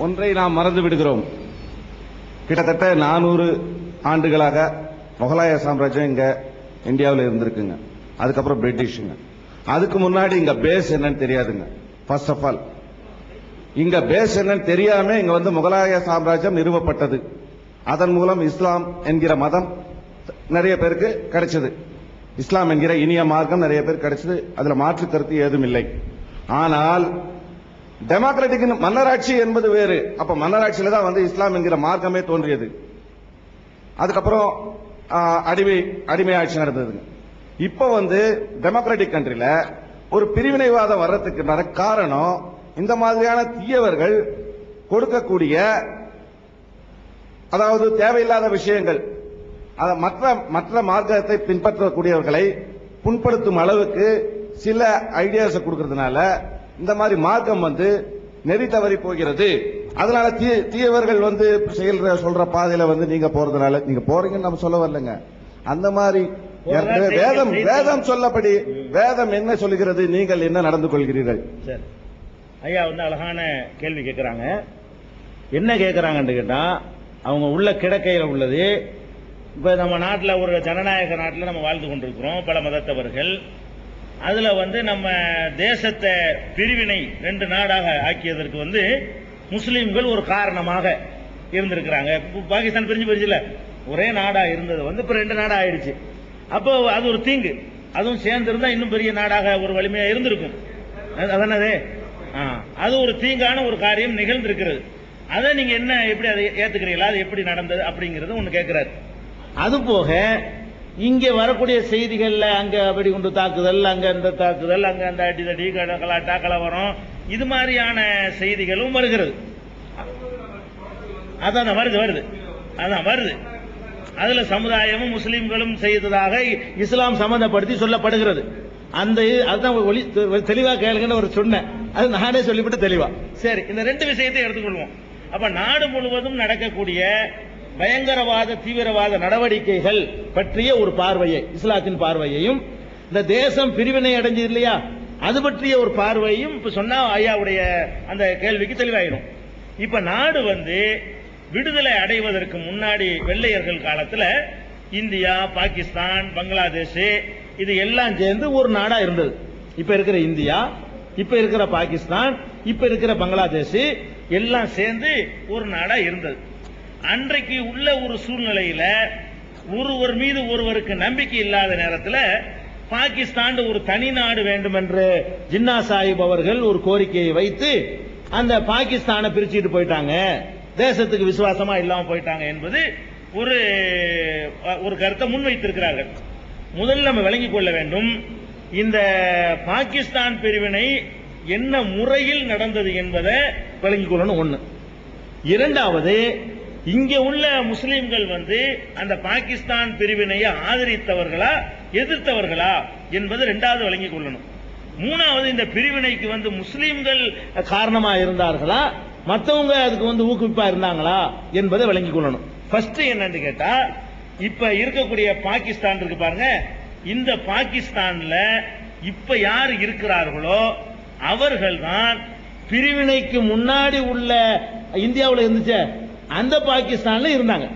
ஒன்றை நாம் மறந்து விடுகிறோம். கிட்டத்தட்ட 400 ஆண்டுகளாக முகலாய சாம்ராஜ்யம் இங்க இந்தியாவில் இருந்திருக்குங்க. அதுக்கப்புறம் பிரிட்டிஷுங்க. அதுக்கு முன்னாடி இங்க பேஸ் என்னன்னு தெரியாதுங்க. ஃபர்ஸ்ட் ஆஃப் ஆல் இங்க பேஸ் என்னன்னு தெரியாம இங்க வந்து முகலாய சாம்ராஜ்யம் நிறுவப்பட்டது. அதன் மூலம் இஸ்லாம் என்கிற மதம் நிறைய பேருக்கு கிடைச்சது. இஸ்லாம் என்கிற இனிய மார்க்கம் நிறைய பேர் கிடைச்சது. அதுல மாற்று கருத்து ஏதும் இல்லை. ஆனால் டெமோக்ராட்டிக் மன்னராட்சி என்பது வேறு. அப்ப மன்னராட்சியில தான் வந்து இஸ்லாம் என்கிற மார்க்கமே தோன்றியது. அதுக்கப்புறம் அடிமை ஆட்சி நடந்ததுங்க. இப்ப வந்து டெமோக்ராட்டிக் கண்ட்ரில ஒரு பிரிவினைவாதம் வர்றதுக்கு காரணம் இந்த மாதிரியான தீயவர்கள் கொடுக்கக்கூடிய, அதாவது தேவையில்லாத விஷயங்கள், மற்ற மார்க்கத்தை பின்பற்றக்கூடியவர்களை புண்படுத்தும் அளவுக்கு சில ஐடியாஸ் கொடுக்கறதுனால இந்த மாதிரி மார்க்கம் வந்து நெறி தவறி போகிறது. அதனால தீயவர்கள் வந்து சொல்ற பாதையில வந்து நீங்க போறதுனால நீங்க போறீங்கன்னு நம்ம சொல்ல வரலங்க. அந்த மாதிரி வேதம் சொல்லப்படி வேதம் என்ன சொல்லுகிறது, நீங்கள் என்ன நடந்து கொள்கிறீர்கள்? ஐயா வந்து அழகான கேள்வி கேட்கிறாங்க. என்ன கேட்கிறாங்கன்னு கேட்டா, அவங்க உள்ள கிடக்கையில் உள்ளது. இப்ப நம்ம நாட்டில் ஒரு ஜனநாயக நாட்டில் நம்ம வாழ்ந்து கொண்டிருக்கிறோம், பல மதத்தவர்கள். அதுல வந்து நம்ம தேசத்தை பிரிவினை 2 நாடாக ஆக்கியதற்கு வந்து முஸ்லீம்கள் ஒரு காரணமாக இருந்திருக்கிறாங்க. பாகிஸ்தான் பிரிஞ்சு போயிருச்சுல, ஒரே நாடா இருந்தது வந்து இப்ப 2 நாடா ஆயிடுச்சு. அப்போ அது ஒரு தீங்கு. அதுவும் சேர்ந்து இருந்தா இன்னும் பெரிய நாடாக ஒரு வலிமையா இருந்திருக்கும். அதானது அது ஒரு தீங்கான ஒரு காரியம் நிகழ்ந்திருக்கிறது. அதை நீங்க என்ன எப்படி அதை ஏத்துக்கிறீங்களா, அது எப்படி நடந்தது அப்படிங்கறது ஒண்ணு கேட்கிறாரு. அது போக இங்க வரக்கூடிய செய்திகள்ல அங்க அப்படி கொண்டு தாக்குதல், அங்க இந்த தாக்குதல், அங்க அந்த அடிதடி கலாட்டா கலவரம், இது மாதிரியான செய்திகளும் வருகிறது. அதான் வருது அதான் வருது. அதுல சமுதாயமும் முஸ்லிம்களும் செய்ததாக இஸ்லாம் சம்பந்தப்படுத்தி சொல்லப்படுகிறது. அந்த அதான் தெளிவா கேளுங்கன்னு ஒரு சொன்னேன். அது நானே சொல்லிவிட்டு தெளிவா. சரி, இந்த 2 விஷயத்தை எடுத்துக்கொள்வோம். அப்ப நாடு முழுவதும் நடக்கக்கூடிய பயங்கரவாத தீவிரவாத நடவடிக்கைகள் பற்றிய ஒரு பார்வையை, இஸ்லாத்தின் பார்வையையும், இந்த தேசம் பிரிவினை அடைஞ்சது இல்லையா அது பற்றிய ஒரு பார்வையும் இப்ப சொன்னா ஐயாவுடைய அந்த கேள்விக்கு தெளிவாயிடும். இப்ப நாடு வந்து விடுதலை அடைவதற்கு முன்னாடி வெள்ளையர்கள் காலத்துல இந்தியா, பாகிஸ்தான், பங்களாதேஷ் இது எல்லாம் சேர்ந்து ஒரு நாடா இருந்தது. இப்ப இருக்கிற இந்தியா, இப்ப இருக்கிற பாகிஸ்தான், இப்ப இருக்கிற பங்களாதேஷ் எல்லாம் சேர்ந்து ஒரு நாடா இருந்தது. அன்றைக்கு உள்ள ஒரு சூழ்நிலையில ஒருவர் மீது ஒருவருக்கு நம்பிக்கை இல்லாத நேரத்தில் பாகிஸ்தான் ஒரு தனி நாடு வேண்டும் என்று ஜின்னா சாஹிப் அவர்கள் ஒரு கோரிக்கையை வைத்து அந்த பாகிஸ்தானை பிரிச்சுட்டு போயிட்டாங்க, தேசத்துக்கு விசுவாசமா இல்லாம போயிட்டாங்க என்பது ஒரு கருத்தை முன்வைத்திருக்கிறார்கள். முதல்ல நம்ம விளங்கிக் கொள்ள வேண்டும், இந்த பாகிஸ்தான் பிரிவினை என்ன முறையில் நடந்தது என்பதை விளங்கிக் கொள்ளணும். ஒண்ணு. இரண்டாவது, இங்க உள்ள முஸ்லிம்கள் வந்து அந்த பாகிஸ்தான் பிரிவினையை ஆதரித்தவர்களா எதிர்த்தவர்களா என்பது 2வது விளங்கிக் கொள்ளணும். 3வது, இந்த பிரிவினைக்கு வந்து முஸ்லிம்கள் காரணமா இருந்தார்களா, மற்றவங்க அதுக்கு வந்து ஊக்குவிப்பா இருந்தாங்களா என்பதை விளங்கிக் கொள்ளணும். ஃபர்ஸ்ட் என்னன்னு கேட்டா, இப்ப இருக்கக்கூடிய பாகிஸ்தான் இருக்கு பாருங்க, இந்த பாகிஸ்தான்ல இப்ப யார் இருக்கிறார்களோ அவர்கள் தான் பிரிவினைக்கு முன்னாடி உள்ள இந்தியாவில் இருந்துச்சு அந்த பாகிஸ்தான்ல இருந்தாங்க.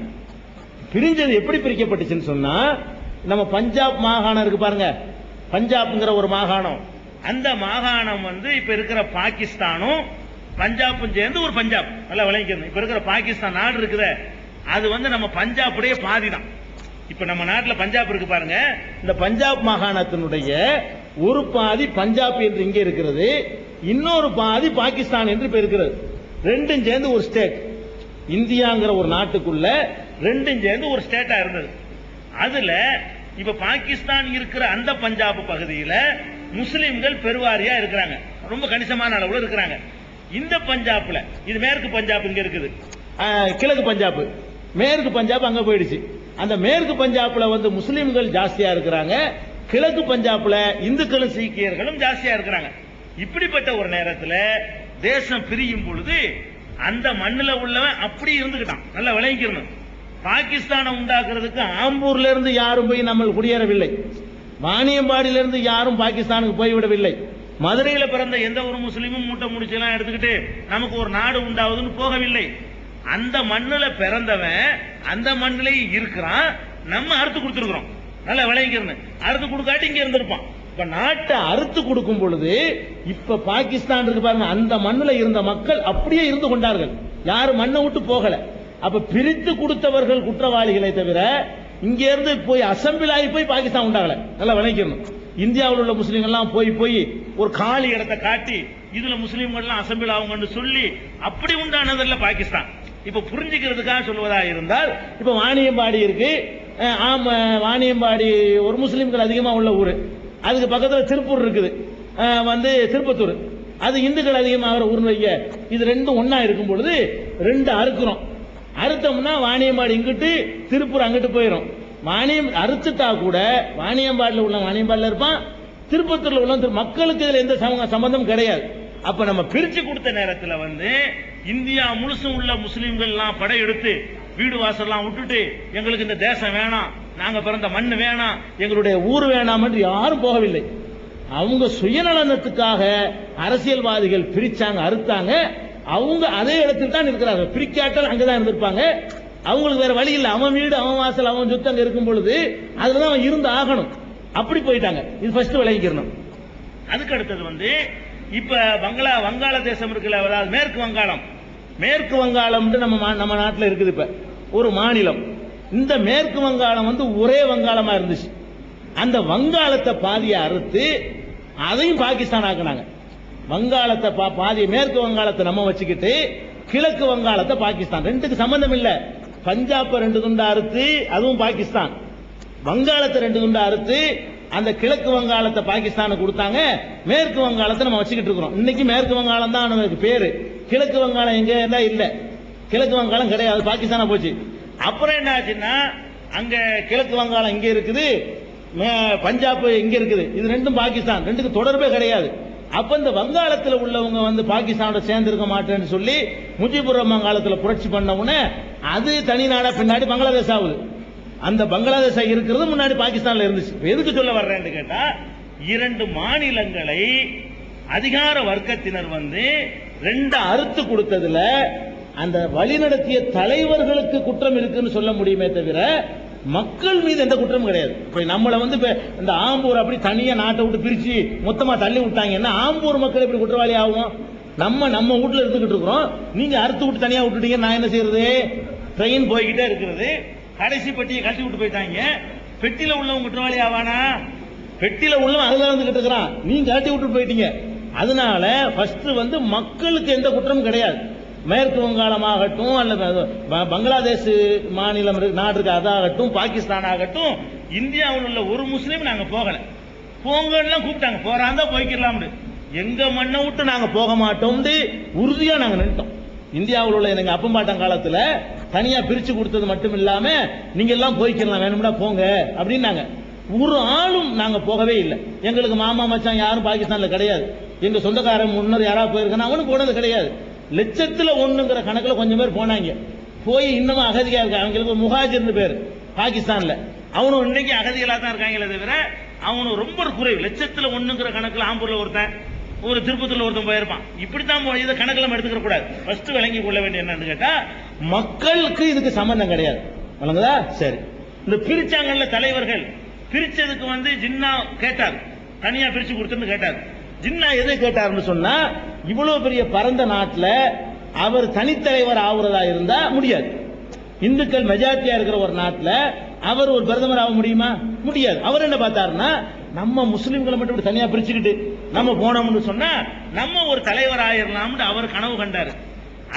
பிரிஞ்சது எப்படி பிரிக்கப்பட்டுச்சுன்னு சொன்னா, நம்ம பஞ்சாப் மாகாணம் இருக்கு பாருங்க, பஞ்சாப்ங்கிற ஒரு மாகாணம், அந்த மாகாணம் வந்து இப்ப இருக்கிற பாகிஸ்தானும் பஞ்சாப்பும் சேர்ந்து ஒரு பஞ்சாப். நல்லா விளங்கிக்கணும். இப்ப இருக்கிற பாகிஸ்தான் நாடு இருக்குது, அது வந்து நம்ம பஞ்சாபுடைய பாதி தான். இப்ப நம்ம நாட்டில் பஞ்சாப் இருக்கு பாருங்க, இந்த பஞ்சாப் மாகாணத்தினுடைய ஒரு பாதி பஞ்சாப் என்று இங்கே இருக்கிறது, இன்னொரு பாதி பாகிஸ்தான் என்று இப்ப இருக்கிறது. 2ம் சேர்ந்து ஒரு ஸ்டேட். இந்தியாங்கிற ஒரு நாட்டுக்குள்ள 2ம் சேர்ந்து ஒரு ஸ்டேட்டா இருந்தது. அதுல இப்ப பாகிஸ்தான் இருக்கிற அந்த பஞ்சாப் பகுதியில் முஸ்லிம்கள் பெருவாரியா இருக்கிறாங்க, ரொம்ப கணிசமான அளவுல இருக்கிறாங்க. இந்த பஞ்சாப்ல, இது மேற்கு பஞ்சாப் இங்க இருக்குது, கிழக்கு பஞ்சாப், மேற்கு பஞ்சாப் அங்க போயிடுச்சு. அந்த மேற்கு பஞ்சாப்ல வந்து முஸ்லிம்கள் ஜாஸ்தியா இருக்கிறாங்க, கிழக்கு பஞ்சாப்ல இந்துக்களும் சீக்கியர்களும் ஜாஸ்தியா இருக்கிறாங்க. இப்படிப்பட்ட ஒரு நேரத்தில் தேசம் பிரியும் பொழுது அந்த மண்ணில் உள்ளவன் அப்படி இருந்துகிட்டான். நல்லா விளங்கிக்கணும். பாகிஸ்தானை உண்டாக்குறதுக்கு ஆம்பூர்ல இருந்து யாரும் போய் நம்ம குடியேறவில்லை, வாணியம்பாடியிலிருந்து யாரும் பாகிஸ்தானுக்கு போய்விடவில்லை. மதுரையில பிறந்த எந்த ஒரு முஸ்லீமும் மூட்டை முடிச்செல்லாம் எடுத்துக்கிட்டு நமக்கு ஒரு நாடு உண்டாவதுன்னு போகவில்லை. அந்த மண்ணுல பிறந்தவன் அந்த மண்ணிலேயே இருக்கிறான். நம்ம அறுத்து கொடுத்துருக்கிறோம். நல்லா விளைவிக்கிறேன். அறுத்து கொடுக்காட்டி இங்க இருந்திருப்பான். இப்ப நாட்டை அறுத்து கொடுக்கும் பொழுது இப்ப பாகிஸ்தான் இருக்கு பாருங்க, அந்த மண்ணுல இருந்த மக்கள் அப்படியே இருந்து கொண்டார்கள். யாரும் மண்ணை விட்டு போகல. அப்ப பிரித்து கொடுத்தவர்கள் குற்றவாளிகளை தவிர இங்க இருந்து போய் அசம்பிள் ஆகி போய் பாகிஸ்தான் உண்டாகல. நல்லா விளைவிக்கணும். இந்தியாவில் உள்ள முஸ்லீம்கள் எல்லாம் போய் ஒரு காலி இடத்தை காட்டி இதுல முஸ்லீம்கள் எல்லாம் அசம்பிள் ஆகுங்கன்னு சொல்லி அப்படி உண்டானதல்ல பாகிஸ்தான். இப்ப புரிஞ்சுக்கிறதுக்காக சொல்வதா இருந்தால், இப்ப வாணியம்பாடி இருக்கு. ஆமா, வாணியம்பாடி ஒரு முஸ்லீம்கள் அதிகமா உள்ள ஊரு. அதுக்கு பக்கத்துல திருப்பூர் இருக்குது, திருப்பத்தூர். அது இந்துக்கள் அதிகமாக ஊர்னு வைக்க. இது ரெண்டும் ஒன்னா இருக்கும் பொழுது ரெண்டு அறுக்கிறோம். அறுத்தோம்னா வாணியம்பாடி இங்கிட்டு, திருப்பூர் அங்கிட்டு போயிடும். அறுத்துட்டா கூட வாணியம்பாடியில் உள்ள வாணியம்பாடியில் இருப்பான், திருப்பத்தூர்ல உள்ள மக்களுக்கு இதுல எந்த சம்பந்தம் கிடையாது. அப்ப நம்ம பிரிச்சு கொடுத்த நேரத்தில் இந்தியா முழுசும் உள்ள முஸ்லீம்கள் எல்லாம் படையெடுத்து வீடு வாசல்லாம் விட்டுட்டு எங்களுக்கு இந்த தேசம் வேணாம், நாங்க பிறந்த மண் வேணாம், எங்களுடைய ஊர் வேணாம் என்று யாரும் போகவில்லை. அவங்க சுயநலனத்துக்காக அரசியல்வாதிகள் பிரிச்சாங்க, அறுத்தாங்க. அவங்க அதே இடத்தில் தான் இருக்கிறார்கள். பிரிக்காட்டல் அங்கதான் இருந்திருப்பாங்க. அவங்களுக்கு வேற வழி இல்லை. அவன் வீடு, அவன் வாசல், அவன் சொத்து அங்க இருக்கும் பொழுது அதுலதான் அவன் இருந்து ஆகணும். அப்படி போயிட்டாங்க. இது ஃபர்ஸ்ட் விளங்கிக்கணும். அதுக்கு அடுத்தது இப்ப வங்காள தேசம் இருக்குல்ல, அதாவது மேற்கு வங்காளம் நம்ம நாட்டில் இருக்குது. இப்ப ஒரு மாநிலம். இந்த மேற்கு வங்காளம் ஒரே வங்காளமா இருந்துச்சு. அந்த வங்காளத்தை பாதியை அறுத்து அதையும் பாகிஸ்தான் ஆக்குனாங்க. வங்காளத்தை பாதியை, மேற்கு வங்காளத்தை நம்ம வச்சுக்கிட்டு கிழக்கு வங்காளத்தை பாகிஸ்தான். ரெண்டுக்கு சம்பந்தம் இல்ல. பஞ்சாப் 2 துண்டா அறுத்து அதுவும் பாகிஸ்தான். வங்காளத்தை 2 துண்டா அறுத்து அந்த கிழக்கு வங்காளத்தை பாகிஸ்தானுக்கு கொடுத்தாங்க. மேற்கு வங்காளத்தை நம்ம வச்சுக்கிட்டு இருக்கிறோம். இன்னைக்கு மேற்கு வங்காளம் தான் நமக்கு பேரு. கிழக்கு வங்காளம் எங்க இல்ல. கிழக்கு வங்காளம் கிடையாது, பாகிஸ்தானா போச்சு. அப்புறம் என்ன ஆச்சுன்னா, அங்க கிழக்கு வங்காளம் இங்க இருக்குது, பஞ்சாப் இங்க இருக்குது. இது ரெண்டும் பாகிஸ்தான். ரெண்டுக்கு தொடர்பே கிடையாது. அப்ப இந்த வங்காளத்தில் உள்ளவங்க பாகிஸ்தானோட சேர்ந்து இருக்க மாட்டேன்னு சொல்லி முஜிபுர் ரஹ்மான் காலத்துல புரட்சி பண்ண உடனே அது தனி நாடா பின்னாடி பங்களாதேஷ் ஆகுது. அந்த பங்களாதேஷ் இருக்கிறது முன்னாடி பாகிஸ்தான்ல இருந்துச்சு. எதுக்கு சொல்ல வர்றேன்னு கேட்டா, 2 மாநிலங்களை அதிகார வர்க்கத்தினர் 2 அறுத்து கொடுத்ததுல அந்த வழிநடத்திய தலைவர்களுக்கு குற்றம் இருக்குன்னு சொல்ல முடியுமே தவிர மக்கள் மீது எந்த குற்றமும் கிடையாது. இப்ப நம்மள இந்த ஆம்பூர் அப்படி தனியா நாட்டை விட்டு பிரிச்சு மொத்தமா தள்ளி விட்டாங்கன்னா ஆம்பூர் மக்கள் எப்படி குற்றவாளி ஆகும்? நம்ம வீட்டுல இருந்துகிட்டு இருக்கிறோம், நீங்க அறுத்து விட்டு தனியா விட்டுட்டீங்க. நான் என்ன செய்யறது? ட்ரெயின் போய்கிட்டே இருக்கிறது, கடைசி பெட்டியை கட்டி விட்டு போயிட்டாங்க. பெட்டியில உள்ளவங்க குற்றவாளி ஆவானா? பெட்டியில உள்ளவன் அதுதான் இருந்துகிட்டு இருக்கிறான், நீங்க கட்டி விட்டு போயிட்டீங்க. அதனால ஃபர்ஸ்ட் மக்களுக்கு எந்த குற்றமும் கிடையாது. மேற்கு வங்காளமாகட்டும் அல்லது பங்களாதேஷ் மாநிலம் நாடு அதாகட்டும், பாகிஸ்தான் ஆகட்டும், இந்தியாவில் உள்ள ஒரு முஸ்லீம் நாங்க போகல. போங்கன்னா கூப்பிட்டாங்க, போறாந்தா போய்க்கலாம். எங்க மண்ணை விட்டு நாங்க போக மாட்டோம் உறுதியா நாங்க நின்ட்டோம். இந்தியாவில் உள்ள எங்க அப்பம்பாட்டம் காலத்துல தனியா பிரிச்சு கொடுத்தது மட்டும் இல்லாம நீங்க எல்லாம் போய்க்கலாம், வேணும்னா போங்க அப்படின்னாங்க. ஒரு ஆளும் நாங்க போகவே இல்லை. எங்களுக்கு மாமா மச்சான் யாரும் பாகிஸ்தான்ல கிடையாது. எங்க சொந்தக்காரன் முன்னர் யாராவது போயிருக்காங்க, அவனும் போனது கிடையாது. லட்சத்துல 1ங்கிற கணக்குல கொஞ்சம் பேர் போனாங்க. போய் இன்னமும் அகதியா இருக்காங்க. அவங்களுக்கு முஹாஜிர்னு பேர் பாகிஸ்தான்ல. அவனும் இன்னைக்கு அகதிகளா தான் இருக்காங்களே தவிர அவனு ரொம்ப குறைவு. லட்சத்துல 1ங்கிற கணக்குல ஆம்பூர்ல ஒருத்தன், ஒரு திருப்பத்தூர்ல ஒருத்தன் போயிருப்பான். இப்படித்தான் இதை கணக்கெல்லாம் எடுத்துக்க கூடாது. ஃபர்ஸ்ட் விளங்கி கொள்ள வேண்டிய என்னன்னு கேட்டா, மக்களுக்கு இதுக்கு சம்பந்தம் கிடையாது. வழங்குதா? சரி. இந்த பிரிச்சாங்கல்ல தலைவர்கள், பிரிச்சதுக்கு ஜின்னா கேட்டார், தனியா பிரிச்சு கொடுத்துன்னு கேட்டார். ஜின்னா எதை கேட்டார்னு சொன்னா, இவ்வளவு பெரிய பரந்த நாட்டுல அவர் தனித்தலைவர் ஆகுறதா இருந்தா முடியாது. இந்துக்கள் மெஜாரிட்டியா இருக்கிற ஒரு நாட்டுல அவர் ஒரு பிரதமர் ஆக முடியுமா? முடியாது. அவர் என்ன பார்த்தாருன்னா, நம்ம முஸ்லிம்களை மட்டும் தனியா பிரிச்சுக்கிட்டு நம்ம போனோம்னு சொன்னா நம்ம ஒரு தலைவர் ஆயிரலாம்னு அவர் கனவு கண்டாரு.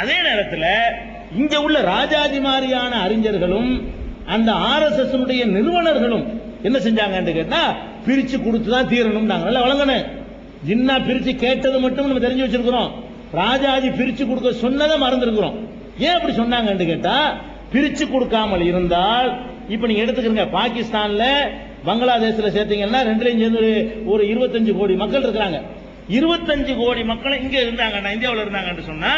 அதே நேரத்தில் இங்க உள்ள ராஜாஜி மாதிரியான அறிஞர்களும் அந்த RSS நிறுவனர்களும் என்ன செஞ்சாங்கன்னு கேட்டா, பிரிச்சு கொடுத்துதான் தீரணும். நல்லா வழங்கணும். ஜின்னா பிரிச்சு கேட்டது மட்டும் நம்ம தெரிஞ்சு வச்சிருக்கிறோம். ராஜாஜி பிரிச்சு கொடுக்க சொன்னதை மறந்துருக்கிறோம். ஏன் அப்படி சொன்னாங்கன்னு கேட்டா, பிரிச்சு கொடுக்காமல் இருந்தால், இப்ப நீங்க எடுத்துக்கிறீங்க, பாகிஸ்தான்ல பங்களாதேஷ்ல சேர்த்தீங்கன்னா 2லையும் சேர்ந்து ஒரு 25 கோடி மக்கள் இருக்கிறாங்க. 25 கோடி மக்கள் இங்க இருந்தாங்க, இந்தியாவில் இருந்தாங்கன்னு சொன்னா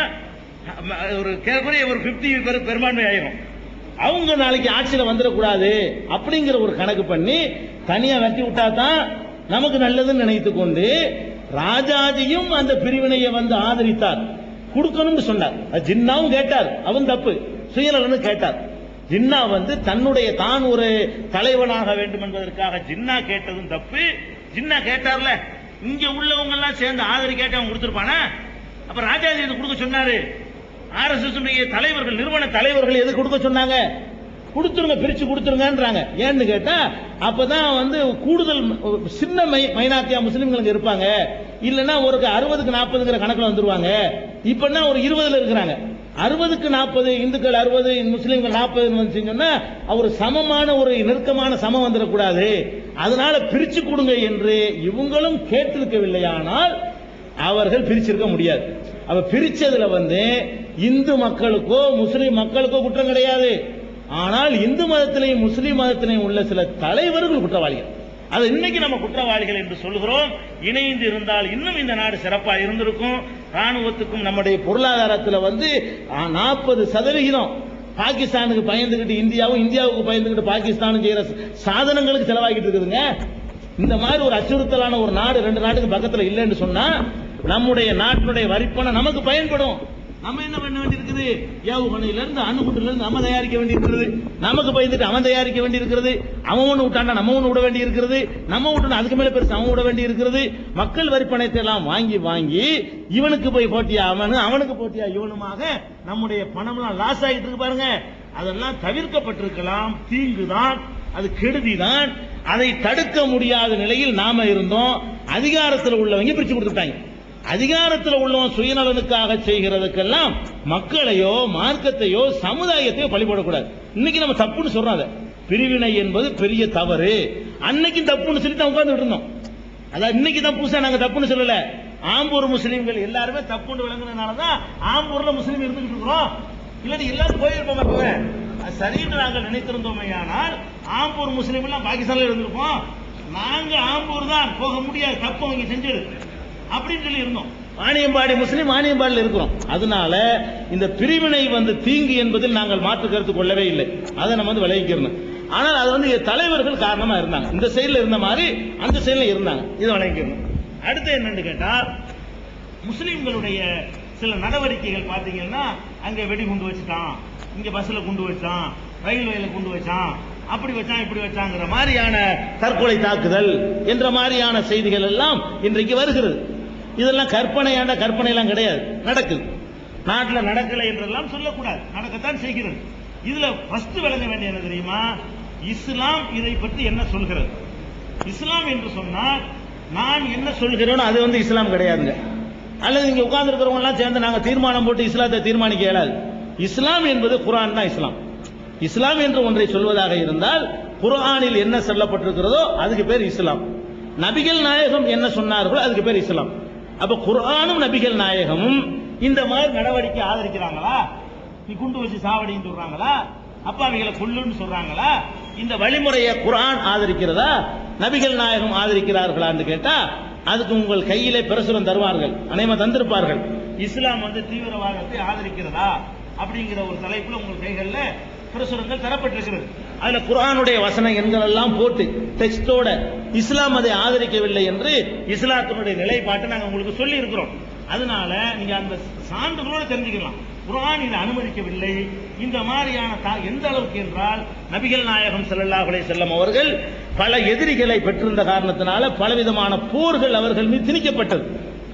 ஒரு 50 பெரும்பான்மை ஆயிரும். அவங்க நாளைக்கு ஆட்சியில வந்துடக்கூடாது அப்படிங்கிற ஒரு கணக்கு பண்ணி தனியா வெட்டி விட்டா தான் நமக்கு நல்லதுன்னு நினைத்து கொண்டு ராஜாஜியும் அந்த பிரிவினையை வந்து ஆதரித்தார், கொடுக்கணும்னு சொன்னார். ஜின்னாவும் கேட்டார், அவன் தப்பு, சுயநலன் கேட்டார். ஜின்னா வந்து தன்னுடைய தான் ஒரு தலைவனாக வேண்டும் என்பதற்காக ஜின்னா கேட்டதும் தப்பு. ஜின்னா கேட்டார்ல, இங்க உள்ளவங்க எல்லாம் சேர்ந்து ஆதரி கேட்டு அவன் கொடுத்திருப்பானா? அப்ப ராஜாஜி எது கொடுக்க சொன்னாரு? RSS தலைவர்கள், நிறுவன தலைவர்கள் எது கொடுக்க சொன்னாங்க? கொடுத்துருங்க, பிரிச்சு கொடுத்துருங்கன்றாங்க. ஏன்னு கேட்டா அப்பதான் வந்து கூடுதல் சின்ன மைனாரிட்டியா முஸ்லிம்களுக்கு இருப்பாங்க. இல்லன்னா ஒரு 60க்கு 40ங்கிற கணக்குல வந்துருவாங்க. இப்பன்னா ஒரு 20ல இருக்கிறாங்க. 60க்கு 40 இந்துக்கள் 60 முஸ்லிம்கள் 40 வந்துச்சுன்னா ஒரு சமமான ஒரு நெருக்கமான சமம் வந்துடக்கூடாது, அதனால பிரிச்சு கொடுங்க என்று இவங்களும் கேட்டிருக்கவில்லையானால் அவர்கள் பிரிச்சிருக்க முடியாது. அவ பிரிச்சதுல வந்து இந்து மக்களுக்கோ முஸ்லிம் மக்களுக்கோ குற்றம் கிடையாது. ஆனால் இந்து மதத்திலையும் முஸ்லிம் மதத்திலையும் உள்ள சில தலைவர்கள் குற்றவாளிகள். அது இன்னைக்கு நம்ம குற்றவாளிகள் என்று சொல்கிறோம். இணைந்து இருந்தால் இன்னும் இந்த நாடு சிறப்பாக இருந்திருக்கும். ராணுவத்துக்கும் நம்முடைய பொருளாதாரத்தில் வந்து 40% பாகிஸ்தானுக்கு பயந்துகிட்டு இந்தியாவும், இந்தியாவுக்கு பயந்துகிட்டு பாகிஸ்தானும் செய்யற சாதனங்களுக்கு செலவாகிட்டு இருக்குதுங்க. இந்த மாதிரி ஒரு அச்சுறுத்தலான ஒரு நாடு 2 நாட்டுக்கு பக்கத்தில் இல்லைன்னு சொன்னா நம்முடைய நாட்டினுடைய வரிப்பணம் நமக்கு பயன்படும். நம்ம என்ன பண்ண வேண்டியிருக்குது? ஏவுகணையில இருந்து அணுகுண்டுல இருந்து நம்ம தயாரிக்க வேண்டியிருக்கிறது. நமக்கு பயந்துட்டு அவன் தயாரிக்க வேண்டியிருக்கிறது. அவன் ஒண்ணு விட்டாண்டா நம்ம ஒண்ணு விட வேண்டியிருக்கிறது. நம்ம விட்டு அதுக்கு மேல பெருசு அவன் விட வேண்டியிருக்கிறது. மக்கள் வரிப்பணத்தை எல்லாம் வாங்கி வாங்கி இவனுக்கு போய் போட்டியா அவனுக்கு போட்டியா இவனுமாக நம்முடைய பணம்லாம் லாஸ் ஆகிட்டு இருக்கு பாருங்க. அதெல்லாம் தவிர்க்கப்பட்டிருக்கலாம். தீங்குதான், அது கெடுதிதான். அதை தடுக்க முடியாத நிலையில் நாம இருந்தோம். அதிகாரத்தில் உள்ளவங்க பிரிச்சு கொடுத்துட்டாங்க. அதிகாரத்தில் உள்ளவன் சுயநலனுக்காக செய்கிறதுக்கெல்லாம் மக்களையோ மார்க்கத்தையோ சமுதாயத்தையோ பழிபடக்கூடாது. இன்னைக்கு நம்ம தப்புன்னு சொல்றோம். பிரிவினை என்பது பெரிய தவறு. அன்னைக்கும் தப்புன்னு சொல்லி தான் உட்கார்ந்து இருந்தோம். அதான் இன்னைக்கு தான் புதுசா நாங்க தப்புன்னு சொல்லல. ஆம்பூர் முஸ்லீம்கள் எல்லாருமே தப்புன்னு விளங்குனதுனாலதான் ஆம்பூர்ல முஸ்லீம் இருந்துகிட்டு இருக்கிறோம். இல்லாட்டி எல்லாரும் போயிருப்போம். சரின்னு நாங்கள் நினைத்திருந்தோமே, ஆனால் ஆம்பூர் முஸ்லீம் எல்லாம் பாகிஸ்தான்ல இருந்திருப்போம். நாங்க ஆம்பூர் தான் போக முடியாது, தப்பு அவங்க செஞ்சது அப்படின்னு சொல்லி இருந்தோம். வாணியம்பாடி முஸ்லீம் வாணியம்பாடியில் இருக்கிறோம். அதனால இந்த பிரிவினை வந்து தீங்கு என்பதில் நாங்கள் மாற்று கருத்து கொள்ளவே இல்லை. அதை நம்ம வந்து விளைவிக்கிறோம். ஆனால் அது வந்து தலைவர்கள் காரணமா இருந்தாங்க. இந்த சைடுல இருந்த மாதிரி அந்த சைடுல இருந்தாங்க. இதை விளைவிக்கிறோம். அடுத்து என்னன்னு கேட்டா, முஸ்லீம்களுடைய சில நடவடிக்கைகள் பாத்தீங்கன்னா, அங்க வெடிகுண்டு வச்சுட்டான், இங்க பஸ்ல குண்டு வச்சான், ரயில்வேல குண்டு வச்சான், அப்படி வச்சான் இப்படி வச்சாங்கிற மாதிரியான தற்கொலை தாக்குதல் என்ற மாதிரியான செய்திகள் எல்லாம் இன்றைக்கு வருகிறது. இதெல்லாம் கற்பனையான கற்பனை எல்லாம் கிடையாது, நடக்குது. நாட்டில் நடக்கலை என்றெல்லாம் சொல்லக்கூடாது, நடக்கத்தான் செய்கிறது. இதுல ஃபர்ஸ்ட் விளங்க வேண்டிய என்ன தெரியுமா? இஸ்லாம் இதை பற்றி என்ன சொல்கிறது? இஸ்லாம் என்று சொன்னால் நான் என்ன சொல்கிறேனோ அது வந்து இஸ்லாம் கிடையாதுங்க. அல்லது இங்க உட்கார்ந்து இருக்கிறவங்க எல்லாம் சேர்ந்து நாங்க தீர்மானம் போட்டு இஸ்லாத்தை தீர்மானிக்க இயலாது. இஸ்லாம் என்பது குர்ஆன் தான் இஸ்லாம். இஸ்லாம் என்று ஒன்றை சொல்வதாக இருந்தால் குர்ஆனில் என்ன சொல்லப்பட்டிருக்கிறதோ அதுக்கு பேர் இஸ்லாம். நபிகள் நாயகம் என்ன சொன்னார்களோ அதுக்கு பேர் இஸ்லாம். அப்ப குர்ஆனும் நபிகள் நாயகமும் இந்த மாதிரி நடவடிக்கை ஆதரிக்கிறாங்களா? நீ குண்டு வச்சு சாவடின்னு சொல்றாங்களா? அப்பாவிகளை கொல்லுன்னு சொல்றாங்களா? இந்த வழிமுறையை குர்ஆன் ஆதரிக்கிறதா, நபிகள் நாயகம் ஆதரிக்கிறார்களான்னு கேட்டா அதுக்கு உங்கள் கையிலே பிரசுரம் தருவார்கள், அனைவரும் தந்திருப்பார்கள். இஸ்லாம் வந்து தீவிரவாதத்தை ஆதரிக்கிறதா அப்படிங்கிற ஒரு தலைப்புல உங்கள் கைகள்ல பிரசுரங்கள் தரப்பட்டிருக்கிறது. அதுல குர்ஆனுடைய வசன எண்கள் எல்லாம் போட்டு டெக்ஸ்டோட இஸ்லாம் அதை ஆதரிக்கவில்லை என்று இஸ்லாத்தினுடைய நிலைப்பாட்டை நாங்கள் உங்களுக்கு சொல்லி இருக்கிறோம். அதனால நீங்க அந்த சான்றுகளோட தெரிஞ்சுக்கலாம். குர்ஆன் இதை அனுமதிக்கவில்லை. இந்த மாதிரியான எந்த அளவுக்கு என்றால் நபிகள் நாயகம் ஸல்லல்லாஹு அலைஹி வஸல்லம் அவர்கள் பல எதிரிகளை பெற்றிருந்த காரணத்தினால பலவிதமான போர்கள் அவர்கள் மீது திணிக்கப்பட்டது.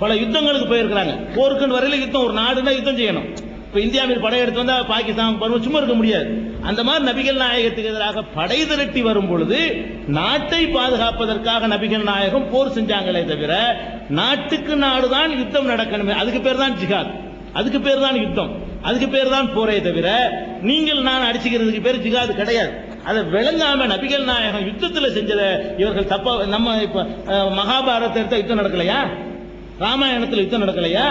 பல யுத்தங்களுக்கு போயிருக்கிறாங்க. போருக்கு வரையில யுத்தம், ஒரு நாடுனா யுத்தம் செய்யணும். இப்ப இந்தியாவில் படையெடுத்து வந்தா பாகிஸ்தான் சும்மா இருக்க முடியாது. அந்த மாதிரி நபிகள் நாயகத்துக்கு எதிராக படை திரட்டி வரும் பொழுது நாட்டை பாதுகாப்பதற்காக நபிகள் நாயகம் போர் செஞ்சாங்களே தவிர நாட்டுக்கு நாடுதான் யுத்தம் நடக்கணுமே, அதுக்கு பேர் தான் ஜிஹாத், அதுக்கு பேர் தான் யுத்தம், அதுக்கு பேர் தான் போரே தவிர நீங்கள் நான் அடிச்சுக்கிறதுக்கு பேர் ஜிஹாத் கிடையாது. அதை விளங்காம நபிகள் நாயகம் யுத்தத்தில் செஞ்சதை இவர்கள் தப்பா. நம்ம இப்ப மகாபாரதத்தை யுத்தம் நடக்கலையா? ராமாயணத்தில் யுத்தம் நடக்கலையா?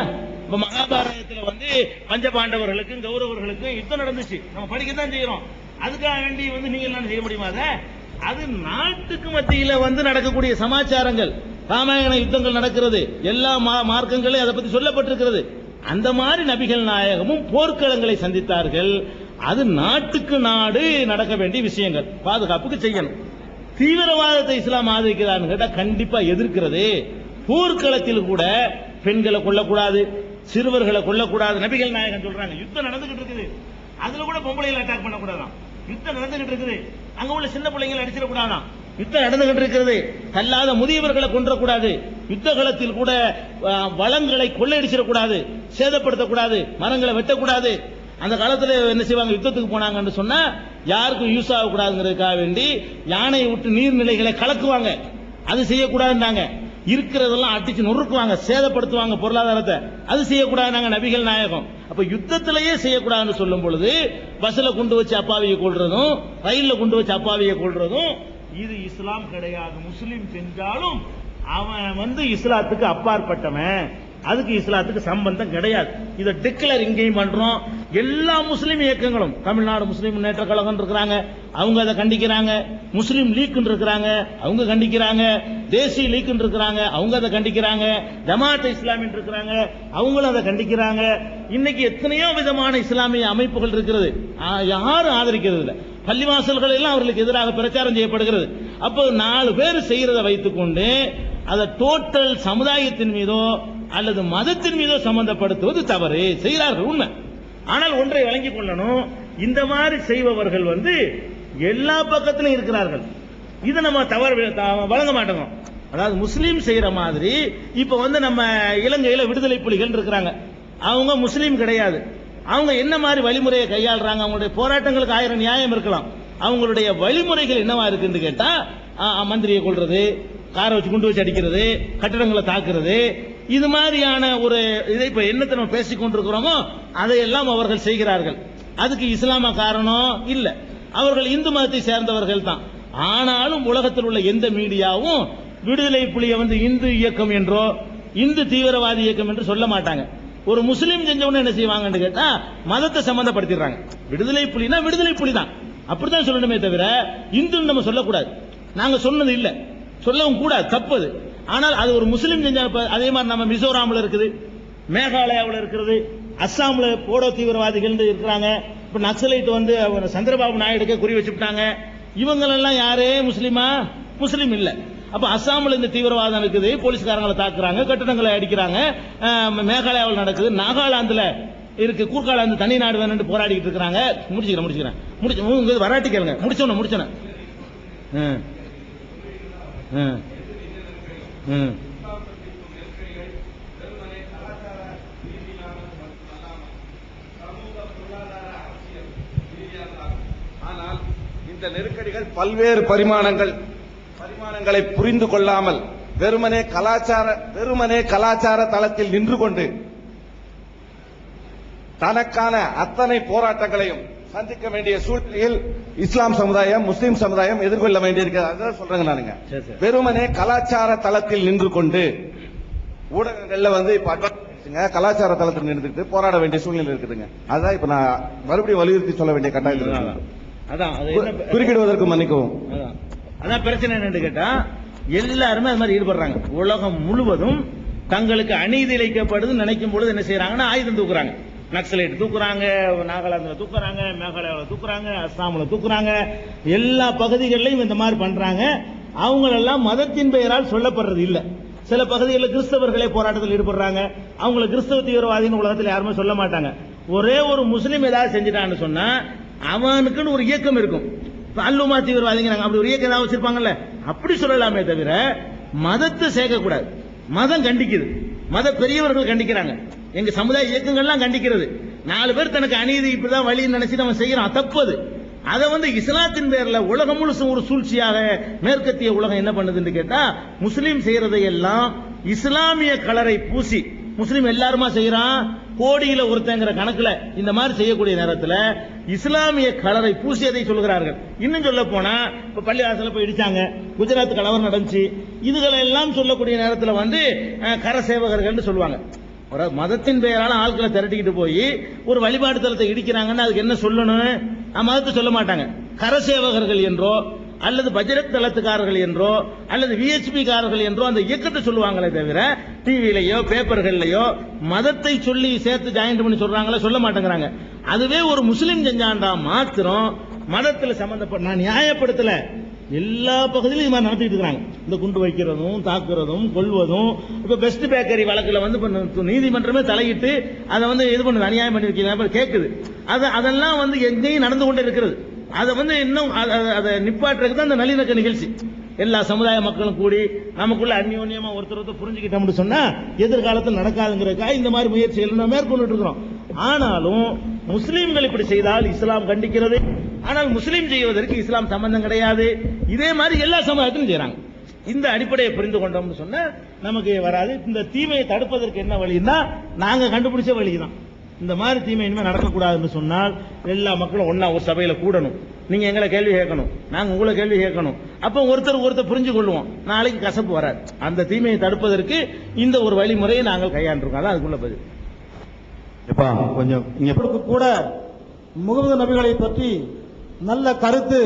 இப்ப மகாபாரதத்தில் வந்து பஞ்சபாண்டவர்களுக்கும் கௌரவர்களுக்கும் யுத்தம் நடந்துச்சு, நம்ம படிக்கத்தான் செய்யறோம். அதுக்காக வேண்டி வந்து நீங்க எல்லாம் செய்ய முடியுமா? அது நாட்டுக்கு மத்தியில வந்து நடக்கக்கூடிய சமாச்சாரங்கள். ராமாயண யுத்தங்கள் நடக்கிறது, எல்லா மார்க்கங்களையும் அதை பத்தி சொல்லப்பட்டிருக்கிறது. அந்த மாதிரி நபிகள் நாயகமும் போர்க்களங்களை சந்தித்தார்கள். அது நாட்டுக்கு நாடு நடக்க வேண்டிய விஷயங்கள், பாதுகாப்புக்கு செய்யணும். தீவிரவாதத்தை இஸ்லாம் ஆதரிக்கிறான்னு கேட்டா கண்டிப்பா எதிர்க்கிறது. போர்க்களத்தில் கூட பெண்களை கொல்லக்கூடாது, சிறுவர்களை கொல்லக்கூடாது. நபிகள் நாயகம் சொல்றாங்க, யுத்தம் நடந்துகிட்டு இருக்குது, அதுல கூட பொம்பளைகளை அட்டாக் பண்ணக்கூடாதான். யுத்தம் நடந்துகிட்டு இருக்குது, அங்க உள்ள சின்ன பிள்ளைங்களை அடிச்சிடக்கூடாதான். யுத்தம் நடந்துகிட்டு இருக்கிறது, கல்லாத முதியவர்களை கொன்றக்கூடாது. யுத்த களத்தில் கூட வளங்களை கொள்ளையடிச்சிடக்கூடாது, சேதப்படுத்தக்கூடாது, மரங்களை வெட்டக்கூடாது. அந்த காலத்துல என்ன செய்வாங்க, யுத்தத்துக்கு போனாங்கன்னு சொன்னா யாருக்கும் யூஸ் ஆகக்கூடாதுங்கிறதுக்காக வேண்டி யானையை விட்டு நீர்நிலைகளை கலக்குவாங்க. அது செய்யக்கூடாதுன்னாங்க. இருக்கிறதெல்லாம் அடிச்சு நொறுக்குவாங்க, சேதப்படுத்துவாங்க பொருளாதாரத்தை. அது செய்யக்கூடாது நபிகள் நாயகம். அப்ப யுத்தத்திலேயே செய்யக்கூடாதுன்னு சொல்லும் பொழுது பஸ்ல கொண்டு வச்சு அப்பாவியை கொள்றதும், ரயில்ல கொண்டு வச்சு அப்பாவியை கொள்றதும் இது இஸ்லாம் கிடையாது. முஸ்லீம் செஞ்சாலும் அவன் இஸ்லாத்துக்கு அப்பாற்பட்டவன், அதுக்கு இஸ்லாத்துக்கு சம்பந்தம் கிடையாது. இதை டிக்ளேர் இங்கேயும் பண்றோம். எல்லா முஸ்லீம் இயக்கங்களும், தமிழ்நாடு முஸ்லீம் முன்னேற்ற கழகம் இருக்கிறாங்க, அவங்க அதை கண்டிக்கிறாங்க. முஸ்லீம் லீக் இருக்கிறாங்க, அவங்க கண்டிக்கிறாங்க. தேசிய லீக் இருக்கிறாங்க, அவங்க அதை கண்டிக்கிறாங்க. ஜமாத் இஸ்லாமி இருக்கிறாங்க, அவங்களும் அதை கண்டிக்கிறாங்க. இன்னைக்கு எத்தனையோ விதமான இஸ்லாமிய அமைப்புகள் இருக்கிறது, யாரும் ஆதரிக்கிறது இல்லை. பள்ளிவாசல்கள் எல்லாம் அவர்களுக்கு எதிராக பிரச்சாரம் செய்யப்படுகிறது. அப்போ 4 பேர் செய்யறதை வைத்துக்கொண்டு அதை டோட்டல் சமுதாயத்தின் மீதோ அல்லது மதத்தின் மீதோ சம்பந்தப்படுத்துவது தவறு. செய்கிறார்கள் உண்மை. ஆனால் ஒன்றை வழங்கிக் கொள்ளணும், இந்த மாதிரி செய்பவர்கள் எல்லா பக்கத்திலும் இருக்கிறார்கள். இதை நம்ம தவறு வழங்க மாட்டோம். அதாவது முஸ்லீம் செய்யற மாதிரி இப்ப நம்ம இலங்கையில விடுதலை புலிகள் இருக்கிறாங்க, அவங்க முஸ்லீம் கிடையாது. அவங்க என்ன மாதிரி வழிமுறையை கையாளுறாங்க, அவங்களுடைய போராட்டங்களுக்கு 1000 நியாயம் இருக்கலாம். அவங்களுடைய வழிமுறைகள் என்னவா இருக்குன்னு கேட்டா, மந்திரியை கொள்றது, காரை வச்சு குண்டு வச்சு அடிக்கிறது, கட்டிடங்களை தாக்குறது, இது மாதிரியான ஒரு இதை இப்ப என்னத்தை நம்ம பேசிக் கொண்டிருக்கிறோமோ அதையெல்லாம் அவர்கள் செய்கிறார்கள். அதுக்கு இஸ்லாம காரணம் இல்ல, அவர்கள் இந்து மதத்தை சேர்ந்தவர்கள் தான். ஆனாலும் உலகத்தில் உள்ள எந்த மீடியாவும் விடுதலை புலியை இந்து இயக்கம் என்றோ இந்து தீவிரவாதி இயக்கம் என்று சொல்ல மாட்டாங்க. ஒரு முஸ்லீம் செஞ்சவன என்ன செய்வாங்கன்னு கேட்டா மதத்தை சம்பந்தப்படுத்திடுறாங்க. விடுதலை புலினா விடுதலை புலி தான், அப்படித்தான் சொல்லணுமே தவிர இந்து நம்ம சொல்லக்கூடாது. நாங்க சொன்னது இல்ல, சொல்லவும் கூடாது, தப்பது. ஆனால் அது ஒரு முஸ்லீம் செஞ்ச. அதே மாதிரி நம்ம மிசோராம்ல இருக்குது, மேகாலயாவில் இருக்கிறது, அஸ்ஸாம்ல போடோ தீவிரவாதிகள் இருக்கிறாங்க. இப்ப நக்சலைட் சந்திரபாபு நாயுடுக்கே குறி வச்சுட்டாங்க. இவங்களெல்லாம் யாரு முஸ்லீமா? முஸ்லீம் இல்ல. அப்ப அஸ்ஸாம்ல இந்த தீவிரவாதம் இருக்குது, போலீஸ்காரங்களை தாக்குறாங்க, கட்டடங்களை அடிக்கிறாங்க. மேகாலயாவில் நடக்குது, நாகாலாந்துல இருக்கு, கூர்காலாந்து தனி நாடு வேணும் போராடிட்டு இருக்காங்க. முடிச்சுக்கிறேன் வராட்டி கேளுங்க, முடிச்சோன்னு ஆனால் இந்த நெருக்கடிகள் பல்வேறு பரிமாணங்களை புரிந்து கொள்ளாமல் வெறுமனே கலாச்சார தளத்தில் நின்று கொண்டு தனக்கான அத்தனை போராட்டங்களையும் சந்திக்க வேண்டிய சூழ்நிலையில் இஸ்லாம் சமுதாயம், முஸ்லீம் சமுதாயம் எதிர்கொள்ள வேண்டியிருக்கிறது. அதான் சொல்றேங்க நானுங்க. வெறுமனே கலாச்சார தளத்தில் நின்று கொண்டு ஊடகங்கள்ல இப்ப கலாச்சார தளத்தில் நின்றுட்டு போராட வேண்டிய சூழ்நிலை இருக்குதுங்க. அதான் இப்ப நான் மறுபடியும் வலியுறுத்தி சொல்ல வேண்டிய கட்டாயத்தில் குறுக்கிடுவதற்கு மன்னிக்கவும். அதான் பிரச்சனை என்னன்னு கேட்டா எல்லாருமே அது மாதிரி ஈடுபடுறாங்க. உலகம் முழுவதும் தங்களுக்கு அநீதி இழைக்கப்படுது நினைக்கும் பொழுது என்ன செய்யறாங்கன்னா ஆயுதம் தூக்குறாங்க. நக்சலைட் தூக்குறாங்க, நாகாலாந்துல தூக்குறாங்க, மேகாலயாவில் தூக்குறாங்க, அஸ்ஸாம்ல தூக்குறாங்க. எல்லா பகுதிகளிலும் இந்த மாதிரி பண்றாங்க. அவங்களெல்லாம் மதத்தின் பெயரால் சொல்லப்படுறது இல்ல. சில பகுதிகளில் கிறிஸ்தவர்களே போராட்டத்தில் ஈடுபடுறாங்க. அவங்கள கிறிஸ்தவ தீவிரவாதின்னு உலகத்தில் யாருமே சொல்ல மாட்டாங்க. ஒரே ஒரு முஸ்லீம் ஏதாவது செஞ்சுட்டான்னு சொன்னா அவனுக்குன்னு ஒரு இயக்கம் இருக்கும். அல்லுமா தீவிரவாதிங்க அப்படி ஒரு இயக்கம் ஏதாவது வச்சிருப்பாங்கல்ல, அப்படி சொல்லலாமே தவிர மதத்தை சேர்க்கக்கூடாது. மதம் கண்டிக்குது, மத பெரியவர்கள் கண்டிக்கிறாங்க, எங்க சமுதாய இயக்கங்கள்லாம் கண்டிக்கிறது. 4 பேர் தனக்கு அநீதி இப்படிதான் வழின்னு நினைச்சு நம்ம செய்யறோம், தப்பது. அதை இஸ்லாத்தின் பேர்ல உலகம் முழுசும் ஒரு சூழ்ச்சியாக மேற்கத்திய உலகம் என்ன பண்ணுதுன்னு கேட்டா முஸ்லீம் செய்யறதை எல்லாம் இஸ்லாமிய கலரை பூசி, முஸ்லீம் எல்லாருமா செய்யறான், கோடியில ஒருத்தங்கிற கணக்குல இந்த மாதிரி செய்யக்கூடிய நேரத்தில் இஸ்லாமிய கலரை பூசியதை சொல்கிறார்கள். இன்னும் சொல்ல போனா இப்ப பள்ளிவாசல போய் இடிச்சாங்க, குஜராத் கலவரம் நடந்துச்சு, இதுகளை எல்லாம் சொல்லக்கூடிய நேரத்தில் கர சேவகர்கள் சொல்லுவாங்க. ஒரு மதத்தின் பெயரால ஆட்களை திரட்டிக்கிட்டு போய் ஒரு வழிபாடு தலத்தை இடிக்கிறாங்கன்னு அதுக்கு என்ன சொல்லணும்? மதத்தை சொல்ல மாட்டாங்க. கரசேவகர்கள் என்றோ அல்லது பஜ்ரக் தளத்துக்காரர்கள் என்றோ அல்லது விஹெச்பி காரர்கள் என்றோ அந்த இயக்கத்தை சொல்லுவாங்களே தவிர டிவிலையோ பேப்பர்கள்லயோ மதத்தை சொல்லி சேர்த்து ஜாயின்ட் பண்ணி சொல்றாங்களா? சொல்ல மாட்டேங்கிறாங்க. அதுவே ஒரு முஸ்லீம் செஞ்சாண்டா மாத்திரம் மதத்தில் சம்பந்தப்பட்ட, நான் நியாயப்படுத்தல, எல்லா பகுதியிலும் இது மாதிரி நடத்திட்டு இருக்காங்க. இந்த குண்டு வைக்கிறதும் தாக்குறதும் கொல்வதும். இப்ப பெஸ்ட் பேக்கரி வழக்குல வந்து இப்ப நீதிமன்றமே தலையிட்டு அதை வந்து இது பண்ணு அநியாயம் பண்ணிருக்கீங்க கேக்குது. அதெல்லாம் வந்து எங்கேயும் நடந்து கொண்டே இருக்கிறது. அதை வந்து இன்னும் அதை நிப்பாட்டுறதுக்கு தான் இந்த நல்லிணக்க நிகழ்ச்சி. எல்லா சமுதாய மக்களும் கூடி நமக்குள்ள அந்யோன்யமா ஒருத்தர் புரிஞ்சுக்கிட்டோம்னு சொன்னா எதிர்காலத்தில் நடக்காதுங்கிறதுக்காக இந்த மாதிரி முயற்சிகள் நம்ம மேற்கொண்டு இருக்கிறோம். ஆனாலும் முஸ்லீம்கள் இப்படி செய்தால் இஸ்லாம் கண்டிக்கிறது. ஆனால் முஸ்லீம் செய்வதற்கு இஸ்லாம் சம்பந்தம் கிடையாது. இதே மாதிரி எல்லா சமுதாயத்திலும் செய்யறாங்க. இந்த அடிப்படையை புரிந்து கொண்டோம்னு சொன்னா நமக்கு வராது. இந்த தீமையை தடுப்பதற்கு என்ன வழின்னா நாங்க கண்டுபிடிச்ச வழிதான். இந்த மாதிரி தீமை இனிமே நடக்கக்கூடாதுன்னு சொன்னால் எல்லா மக்களும் ஒன்னா ஒரு சபையில கூடணும். நீங்க எங்களை கேள்வி கேட்கணும், நாங்க உங்களை கேள்வி கேட்கணும். அப்ப ஒருத்தர் புரிஞ்சு கொள்வோம். நாளைக்கு கசப்பு வராது. அந்த தீமையை தடுப்பதற்கு இந்த ஒரு வழிமுறையை நாங்கள் கையாண்டிருக்கோம். அதான் அதுக்குள்ள பதில். கொஞ்சம் இங்க கூட முகமது நபிகளை பற்றி நல்ல கருத்து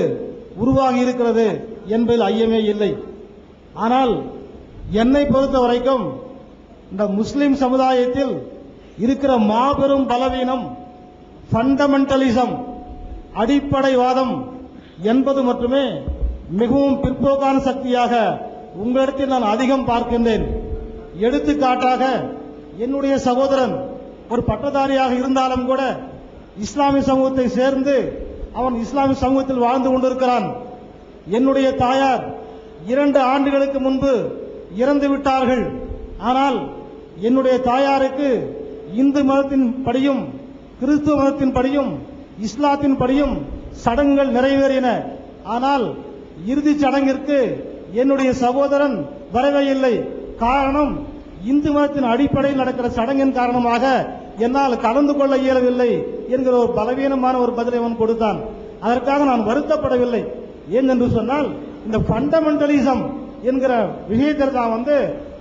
உருவாகி இருக்கிறது என்பதில் ஐயமே இல்லை. ஆனால் என்னை பொறுத்த வரைக்கும் இந்த முஸ்லிம் சமுதாயத்தில் இருக்கிற மாபெரும் பலவீனம் ஃபண்டமெண்டலிசம், அடிப்படைவாதம் என்பது மட்டுமே மிகவும் பிற்போக்கான சக்தியாக உங்களிடத்தில் நான் அதிகம் பார்க்கின்றேன். எடுத்துக்காட்டாக என்னுடைய சகோதரன் ஒரு பட்டதாரியாக இருந்தாலும் கூட இஸ்லாமிய சமூகத்தை சேர்ந்து அவன் இஸ்லாமிய சமூகத்தில் வாழ்ந்து கொண்டிருக்கிறான். என்னுடைய தாயார் 2 ஆண்டுகளுக்கு முன்பு இறந்து விட்டார்கள். ஆனால் என்னுடைய தாயாருக்கு இந்து மதத்தின் படியும் கிறிஸ்துவ மதத்தின் படியும் இஸ்லாத்தின் படியும் சடங்குகள் நிறைவேறின. ஆனால் இறுதிச் சடங்கிற்கு என்னுடைய சகோதரன் வரவே இல்லை. காரணம், இந்து மதத்தின் அடிப்படையில் நடக்கிற சடங்கின் காரணமாக என்னால் கலந்து கொள்ள இயலவில்லை என்கிற ஒரு பலவீனமான ஒரு பதிலை அவன் கொடுத்தான். அதற்காக நான் வருத்தப்படவில்லை. ஏனென்று சொன்னால் இந்த ஃபண்டமெண்டலிசம் என்கிற விஷயத்தில் தான் வந்து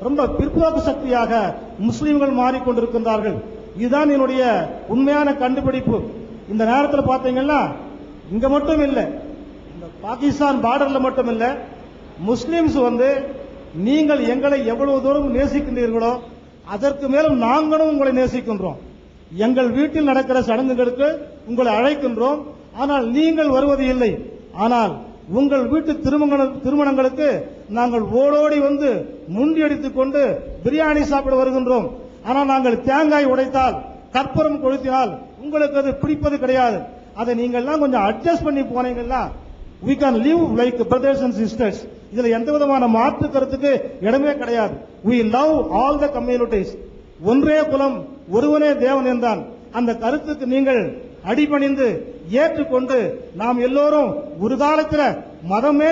ரொம்ப பிற்போக்கு சக்தியாக முஸ்லீம்கள் மாறிக்கொண்டிருக்கின்றார்கள். இதுதான் என்னுடைய உண்மையான கண்டுபிடிப்பு. இந்த நேரத்தில் பார்த்தீங்கன்னா இங்க மட்டும் இல்லை, இந்த பாகிஸ்தான் பார்டர்ல மட்டும் இல்லை, முஸ்லிம்ஸ் வந்து நீங்கள் எங்களை எவ்வளவு தூரம் நேசிக்கின்றீர்களோ அதற்கு மேலும் நாங்களும் உங்களை நேசிக்கின்றோம். எங்கள் வீட்டில் நடக்கிற சடங்குகளுக்கு உங்களை அழைக்கின்றோம். ஆனால் நீங்கள் வருவது இல்லை. ஆனால் உங்கள் வீட்டு திருமணங்களுக்கு நாங்கள் ஓடோடி வந்து முண்டியடித்துக் கொண்டு பிரியாணி சாப்பிட வருகின்றோம். ஆனால் நாங்கள் தேங்காய் உடைத்தால் கற்பூரம் கொளுத்தினால் உங்களுக்கு அது பிடிப்பது கிடையாது. அதை நீங்கள்லாம் கொஞ்சம் அட்ஜஸ்ட் பண்ணி போனீங்கன்னா we can live like brothers and sisters. இதுல எந்த விதமான மாற்று கருத்துக்கு இடமே கிடையாது. we love all the communities. ஒன்றே குலம் ஒருவனே தேவன் என்றான். அந்த கருத்துக்கு நீங்கள் அடிபணிந்து ஏற்றுக்கொண்டு நாம் எல்லோரும் ஒரு காலத்தில் மதமே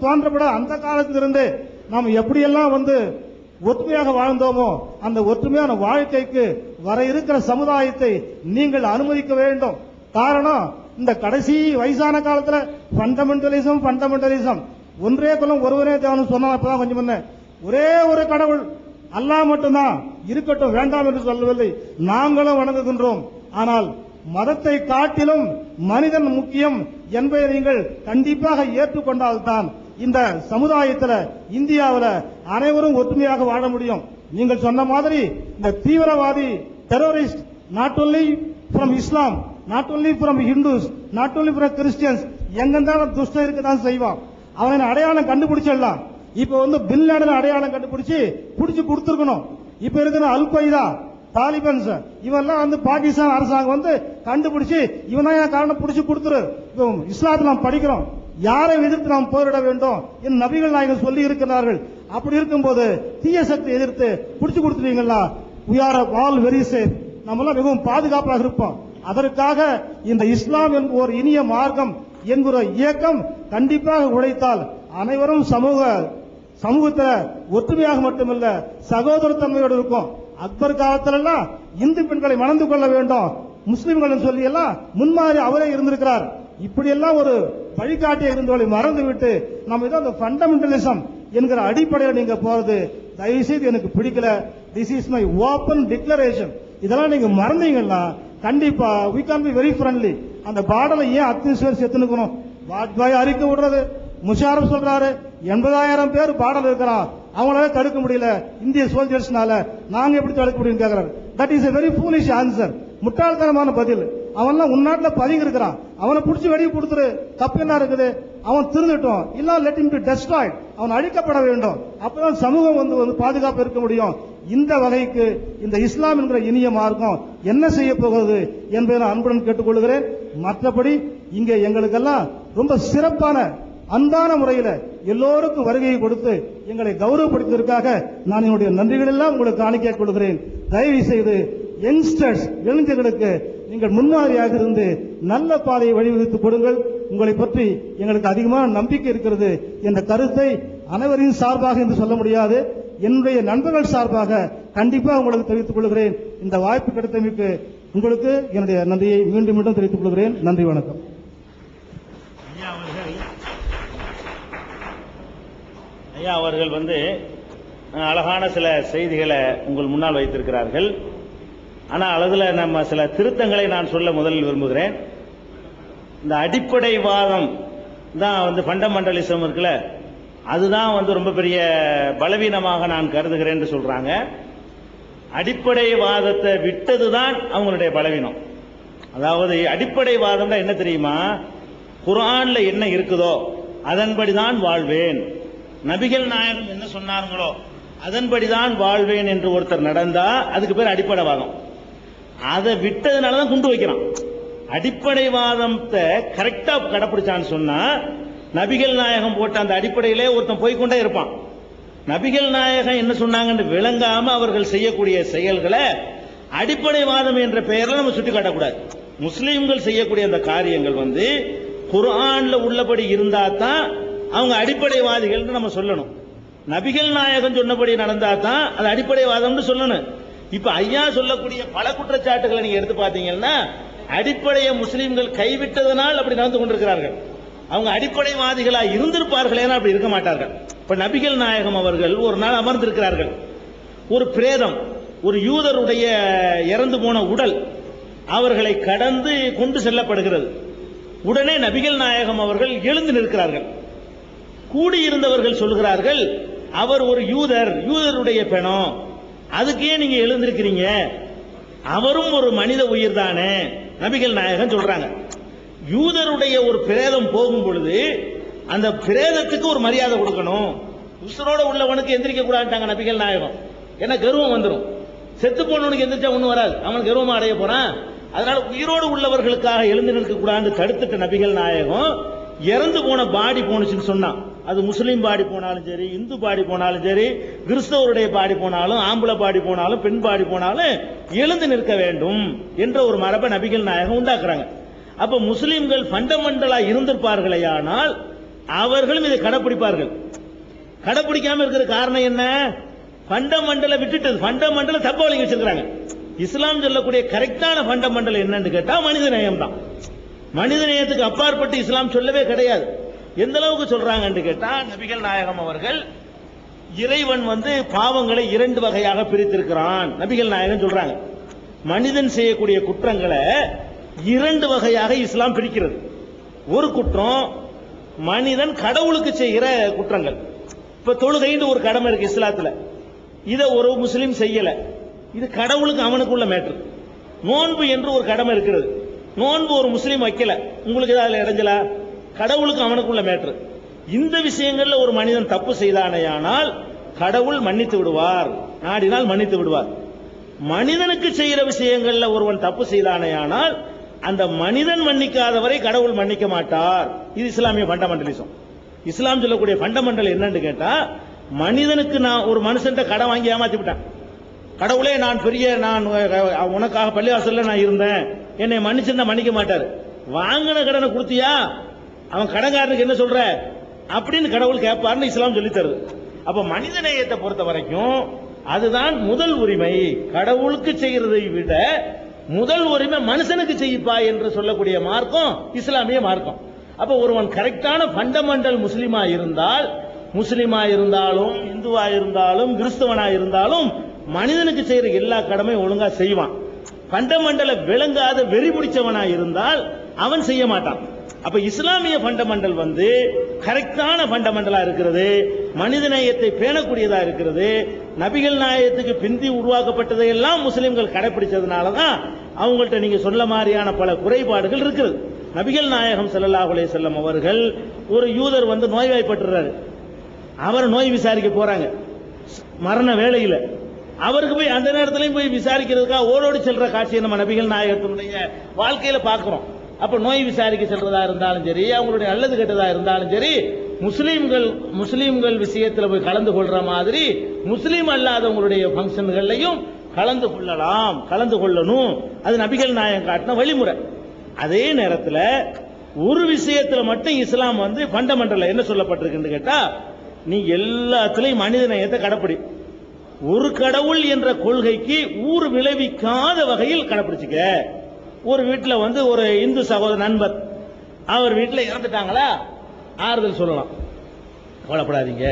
தோன்றப்பட அந்த காலத்திலிருந்து நாம் எப்படியெல்லாம் வந்து ஒற்றுமையாக வாழ்ந்தோமோ அந்த ஒற்றுமையான வாழ்க்கைக்கு வர இருக்கிற சமுதாயத்தை நீங்கள் அனுமதிக்க வேண்டும். காரணம், இந்த கடைசி வயசான காலத்துல ஃபண்டமெண்டலிசம் ஒன்றே குலம் ஒருவரே தேவன் சொன்னா கொஞ்சம் முன்ன ஒரே ஒரு கடவுள் அல்லாஹ் மட்டும்தான் இருக்கட்டும், வேண்டாம் என்று சொல்லவில்லை, நாங்களும் வணங்குகின்றோம். ஆனால் மதத்தை காட்டிலும் மனிதன் முக்கியம் என்பதை நீங்கள் கண்டிப்பாக ஏற்றுக்கொண்டால்தான் இந்த சமுதாயத்தில் இந்தியாவில் அனைவரும் ஒற்றுமையாக வாழ முடியும். நீங்கள் சொன்ன மாதிரி இந்த தீவிரவாதி terrorist not only from Islam, not only from Hindus, not only from Christians, எங்கெந்தாலும் துஷ்டம் இருக்கதான் செய்வான். அவனை அடையாளம் கண்டுபிடிச்சிடலாம். இப்ப வந்து பின் லேடன் அடையாளம் கண்டுபிடிச்சு கொடுத்துருக்கணும். இப்ப இருக்கிற அல் கொய்தா, தாலிபன்ஸ் இவெல்லாம் வந்து பாகிஸ்தான் அரசாங்கம் வந்து கண்டுபிடிச்சு இவன் காரணம் பிடிச்சு கொடுத்துரு. இஸ்லாத்தில் நாம் படிக்கிறோம், யாரை எதிர்த்து நாம் போரிட வேண்டும் என்று நபிகள் நாயகம் சொல்லி இருக்கிறார்கள். அப்படி இருக்கும்போது தீய சக்தி எதிர்த்து பிடிச்சு கொடுத்துட்டீங்களா, we are all very safe, நம்மளாம் மிகவும் பாதுகாப்பாக இருப்போம். அதற்காக இந்த இஸ்லாம் என்ற ஒரு இனிய மார்க்கம் என்கிற இயக்கம் கண்டிப்பாக உழைத்தால் அனைவரும் சமூகத்தில் ஒற்றுமையாக மட்டுமல்ல சகோதரத்தன்மையோடு இருக்கும். அக்பர் காலத்திலெல்லாம் இந்து பெண்களை மணந்து கொள்ள வேண்டும் முஸ்லிம்கள் சொல்லி எல்லாம் முன்மாதிரி அவரே இருந்திருக்கிறார். இப்படி எல்லாம் ஒரு வழிகாட்டிய இருந்தவர்களை மறந்துவிட்டு நம்ம ஏதோ அந்த ஃபண்டமெண்டலிசம் என்கிற அடிப்படையில் நீங்க போறது தயவு செய்து எனக்கு பிடிக்கல. This is my open declaration. இதெல்லாம் நீங்க மறந்தீங்கன்னா கண்டிப்பா we can be very friendly. அந்த பாடலை ஏன் அத்திஸ்வர் செத்துனுக்கணும்? வாஜ்பாய் அறிக்கை விடுறது, முஷாரப் சொல்றாரு 80,000 பேர் பாடல் இருக்கிறான், அவங்களால தடுக்க முடியல இந்திய சோல்ஜர்ஸ்னால, நாங்க எப்படி தடுக்க முடியும் கேட்கிறாரு. That is a very foolish answer. முட்டாள்தனமான பதில். அவன்லாம் உன்னாட்டுல பதுங்கி இருக்கிறான், அவனை பிடிச்சி வெளியே கொடுத்துரு, தப்பு என்ன இருக்குது, அவன் திருந்துட்டோம், இல்ல லெட் ஹிம் டு டெஸ்ட்ராய்ட், அவன் அழிக்கப்பட வேண்டும், அப்பதான் சமூகம் வந்து பாதுகாப்பு இருக்க முடியும். இந்த வகைக்கு இந்த இஸ்லாம் என்கிற இனிய மார்க்கம் என்ன செய்ய போகிறது என்பதை நான் அன்புடன் கேட்டுக்கொள்கிறேன். மற்றபடி இங்கே எங்களுக்கெல்லாம் ரொம்ப சிறப்பான அன்பான முறையில் எல்லோருக்கும் வருகையை கொடுத்து எங்களை கௌரவப்படுத்தியதற்காக நான் என்னுடைய நன்றிகள் எல்லாம் உங்களுக்கு காணிக்கை கொடுக்கிறேன். தயவு செய்து யங்ஸ்டர்ஸ், இளைஞர்களுக்கு நீங்கள் முன்மாதிரியாக இருந்து நல்ல பாதையை வழிவகுத்துக் கொடுங்கள். உங்களை பற்றி எங்களுக்கு அதிகமான நம்பிக்கை இருக்கிறது என்ற கருத்தை அனைவரின் சார்பாக என்று சொல்ல முடியாது, என்னுடைய நண்பர்கள் சார்பாக கண்டிப்பாக உங்களுக்கு தெரிவித்துக் கொள்கிறேன். இந்த வாய்ப்பு கிடைத்தமைக்கு உங்களுக்கு என்னுடைய நன்றியை மீண்டும் மீண்டும் தெரிவித்துக் கொள்கிறேன். நன்றி, வணக்கம். ஐயா அவர்கள் அழகான சில செய்திகளை உங்கள் முன்னால் வைத்திருக்கிறார்கள். ஆனால் அதில் நம்ம சில திருத்தங்களை நான் சொல்ல முதலில் விரும்புகிறேன். இந்த அடிப்படைவாதம் தான் ஃபண்டமெண்டலிசம் இருக்குல்ல, அதுதான் ரொம்ப பெரிய பலவீனமாக நான் கருதுகிறேன் என்று சொல்றாங்க. அடிப்படைவாதத்தை விட்டதுதான் அவங்களுடைய பலவீனம். அதாவது அடிப்படைவாதம் என்ன தெரியுமா, குர்ஆன்ல என்ன இருக்குதோ அதன்படிதான் வாழ்வேன், நபிகள் நாயகம் என்ன சொன்னார்களோ அதன்படிதான் வாழ்வேன் என்று ஒருத்தர் நடந்தா அதுக்கு பேர் அடிப்படைவாதம். அதை விட்டதுனாலதான் குண்டு வைக்கிறான். அடிப்படைவாதத்தை கரெக்டா கடைப்பிடிச்சான்னு சொன்னா நபிகள் நாயகம் போட்ட அந்த அடிப்படையிலே ஒருத்தன் போய்கொண்டே இருப்பான். நபிகள் நாயகம் என்ன சொன்னாங்கன்னு விளங்காம அவர்கள் செய்யக்கூடிய செயல்களை அடிப்படைவாதம் என்ற பெயரில் நம்ம சுட்டி காட்டக்கூடாது. முஸ்லீம்கள் செய்யக்கூடிய அந்த காரியங்கள் குர்ஆன்ல உள்ளபடி இருந்தா தான் அவங்க அடிப்படைவாதிகள் நம்ம சொல்லணும். நபிகள் நாயகம் சொன்னபடி நடந்தா தான் அது அடிப்படைவாதம்னு சொல்லணும். இப்ப ஐயா சொல்லக்கூடிய பல குற்றச்சாட்டுகளை நீங்க எடுத்து பார்த்தீங்கன்னா அடிப்படையை முஸ்லீம்கள் கைவிட்டதனால் அப்படி நடந்து கொண்டிருக்கிறார்கள். அவங்க அடிப்படைவாதிகளா இருந்திருப்பார்களே அப்படி இருக்க மாட்டார்கள். இப்ப நபிகள் நாயகம் அவர்கள் ஒரு நாள் அமர்ந்திருக்கிறார்கள். ஒரு பிரேதம், ஒரு யூதருடைய இறந்து போன உடல் அவர்களை கடந்து கொண்டு செல்லப்படுகிறது. உடனே நபிகள் நாயகம் அவர்கள் எழுந்து நிற்கிறார்கள். கூடியிருந்தவர்கள் சொல்கிறார்கள், அவர் ஒரு யூதருடைய பெணம், அதுக்கு ஏன் நீங்க எழுந்திருக்கிறீங்க, அவரும் ஒரு மனித உயிர் தானே. நபிகள் நாயகம் சொல்றாங்க, யூதருடைய ஒரு பிரேதம் போகும் பொழுது அந்த பிரேதத்துக்கு ஒரு மரியாதை கொடுக்கணும், உசுரோட உள்ளவனுக்கு எந்திரிக்க கூடாதுட்டாங்க நபிகள் நாயகம். ஏன்னா கர்வம் வந்துடும், செத்து போனவனுக்கு எந்திரிச்சா ஒண்ணு வராது, அவன் கர்வமா அடைய போறான். அதனால உயிரோடு உள்ளவர்களுக்காக எழுந்து நிற்க கூடாது தடுத்துட்ட நபிகள் நாயகம் இறந்து போன பாடி போனுச்சுன்னு சொன்னான். அது முஸ்லீம் பாடி போனாலும் சரி, இந்து பாடி போனாலும் சரி, கிறிஸ்தவருடைய பாடி போனாலும், ஆம்பளை பாடி போனாலும், பெண் பாடி போனாலும் எழுந்து நிற்க வேண்டும் என்ற ஒரு மரபை நபிகள் நாயகம் உண்டாக்குறாங்க. அப்ப முஸ்லீம்கள் ஃபண்டமெண்டலா இருந்திருப்பார்களே, ஆனால் அவர்களும் இதை கடைப்பிடிப்பார்கள். கடைப்பிடிக்காம இருக்கிற காரணம் என்ன, ஃபண்டமெண்டலை விட்டுட்டு ஃபண்டமெண்டலை தப்ப வழங்கி வச்சிருக்காங்க. இஸ்லாம் சொல்லக்கூடிய கரெக்டான ஃபண்டமெண்டல் என்னன்னு கேட்டா மனித நேயம் தான். மனித நேயத்துக்கு அப்பாற்பட்டு இஸ்லாம் சொல்லவே கிடையாது. எந்த அளவுக்கு சொல்றாங்க கேட்டா, நபிகள் நாயகம் அவர்கள் இறைவன் பாவங்களை இரண்டு வகையாக பிரித்திருக்கிறான். நபிகள் நாயகம் சொல்றாங்க, மனிதன் செய்யக்கூடிய குற்றங்களை இரண்டு வகையாக இஸ்லாம் பிரிக்கிறது. ஒரு குற்றம் மனிதன் கடவுளுக்கு செய்கிற குற்றங்கள். இப்ப தொழுகைன்னு ஒரு கடமை இருக்கு இஸ்லாத்துல, இதை ஒரு முஸ்லீம் செய்யல, இது கடவுளுக்கு அவனுக்குள்ள மேட்ரு. நோன்பு என்று ஒரு கடமை இருக்கிறது, நோன்பு ஒரு முஸ்லீம் வைக்கல, உங்களுக்கு ஏதாவது இடைஞ்சலா, கடவுளுக்கு அவனுக்குள்ள மேட்ரு. இந்த விஷயங்கள்ல ஒரு மனிதன் தப்பு செய்தானேயானால் கடவுள் மன்னித்து விடுவார், நாடினால் மன்னித்து விடுவார். மனிதனுக்கு செய்கிற விஷயங்கள்ல ஒருவன் தப்பு செய்தானேயானால் அந்த மனிதன் மன்னிக்காதவரை கடவுள் மன்னிக்க மாட்டார். இது இஸ்லாமிய ஃபண்டமெண்டலிசம். இஸ்லாம் சொல்லக்கூடிய ஃபண்டமெண்டல் என்னன்னு கேட்டா, மனிதனுக்கு நான் ஒரு மனுஷன் கடன் வாங்கி ஏமாத்தி விட்டேன், கடவுளே நான் உனக்காக பள்ளிவாசல்ல நான் இருந்தேன், என்னை மன்னிச்சிருந்தா மன்னிக்க மாட்டாரு. வாங்கின கடனை கொடுத்தியா, அவன் கடன்காரனுக்கு என்ன சொல்ற அப்படின்னு கடவுள் கேட்பார்னு இஸ்லாம் சொல்லி தருது. அப்ப மனித நேயத்தை பொறுத்த வரைக்கும் அதுதான் முதல் உரிமை. கடவுளுக்கு செய்யறதை விட முதல் உரிமை மனுஷனுக்கு செய்யப்பா என்று சொல்லக்கூடிய மார்க்கம் இஸ்லாமிய மார்க்கம். அப்ப ஒருவன் கரெக்டான ஃபண்டமெண்டல் முஸ்லிமா இருந்தாலும், இந்துவா இருந்தாலும், கிறிஸ்தவனா இருந்தாலும் மனிதனுக்கு செய்யற எல்லா கடமையும் ஒழுங்கா செய்வான். ஃபண்டமெண்டல விளங்காத வெறி பிடிச்சவனா இருந்தால் அவன் செய்ய மாட்டான். அப்ப இஸ்லாமிய ஃபண்டமெண்டல் கரெக்டான ஃபண்டமெண்டலா இருக்கிறது, மனித நேயத்தை பேணக்கூடியதா இருக்கிறது. நபிகள் நாயகத்துக்கு பிந்தி உருவாக்கப்பட்டதை எல்லாம் முஸ்லிம்கள் கடைபிடிச்சதுனாலதான் அவங்கள்ட்ட நீங்க சொல்ல மாதிரியான பல குறைபாடுகள் இருக்குது. நபிகள் நாயகம் ஸல்லல்லாஹு அலைஹி வஸல்லம் அவர்கள் ஒரு யூதர் வந்து நோய்வாய்ப்பட்டுறாரு, அவர் நோய் விசாரிக்க போறாங்க மரண வேளையில. அவருக்கு போய் அந்த நேரத்திலையும் போய் விசாரிக்கிறதுக்காக ஓடோடி செல்ற காட்சியை நம்ம நபிகள் நாயகத்தினுடைய வாழ்க்கையில பார்க்கிறோம். அப்ப நோய் விசாரிக்க செல்றதா இருந்தாலும் சரி, அவங்களுடைய நல்லது கெட்டதா இருந்தாலும் சரி, முஸ்லீம்கள் விஷயத்துல போய் கலந்து கொள்ற மாதிரி முஸ்லீம் அல்லாதவங்களுடைய பங்கன்கள்லையும் கலந்து கொள்ளலாம், கலந்து கொள்ளணும். அது நபிகள் நாயகம் காட்டின வழிமுறை. அதே நேரத்தில் ஒரு விஷயத்துல மட்டும் இஸ்லாம் வந்து ஃபண்டமெண்டல் என்ன சொல்லப்பட்டிருக்கு கேட்டா, நீ எல்லாத்திலையும் மனித நேயத்தை கடைப்பிடி. ஒரு கடவுள் என்ற கொள்கைக்கு ஊர் விளைவிக்காத வகையில் கடைப்பிடிச்சுக்க. ஒரு வீட்டில் வந்து ஒரு இந்து சகோதர நண்பர், அவர் வீட்டில் இறந்துட்டாங்களா, ஆறுதல் சொல்லலாம், கவலைப்படாதீங்க,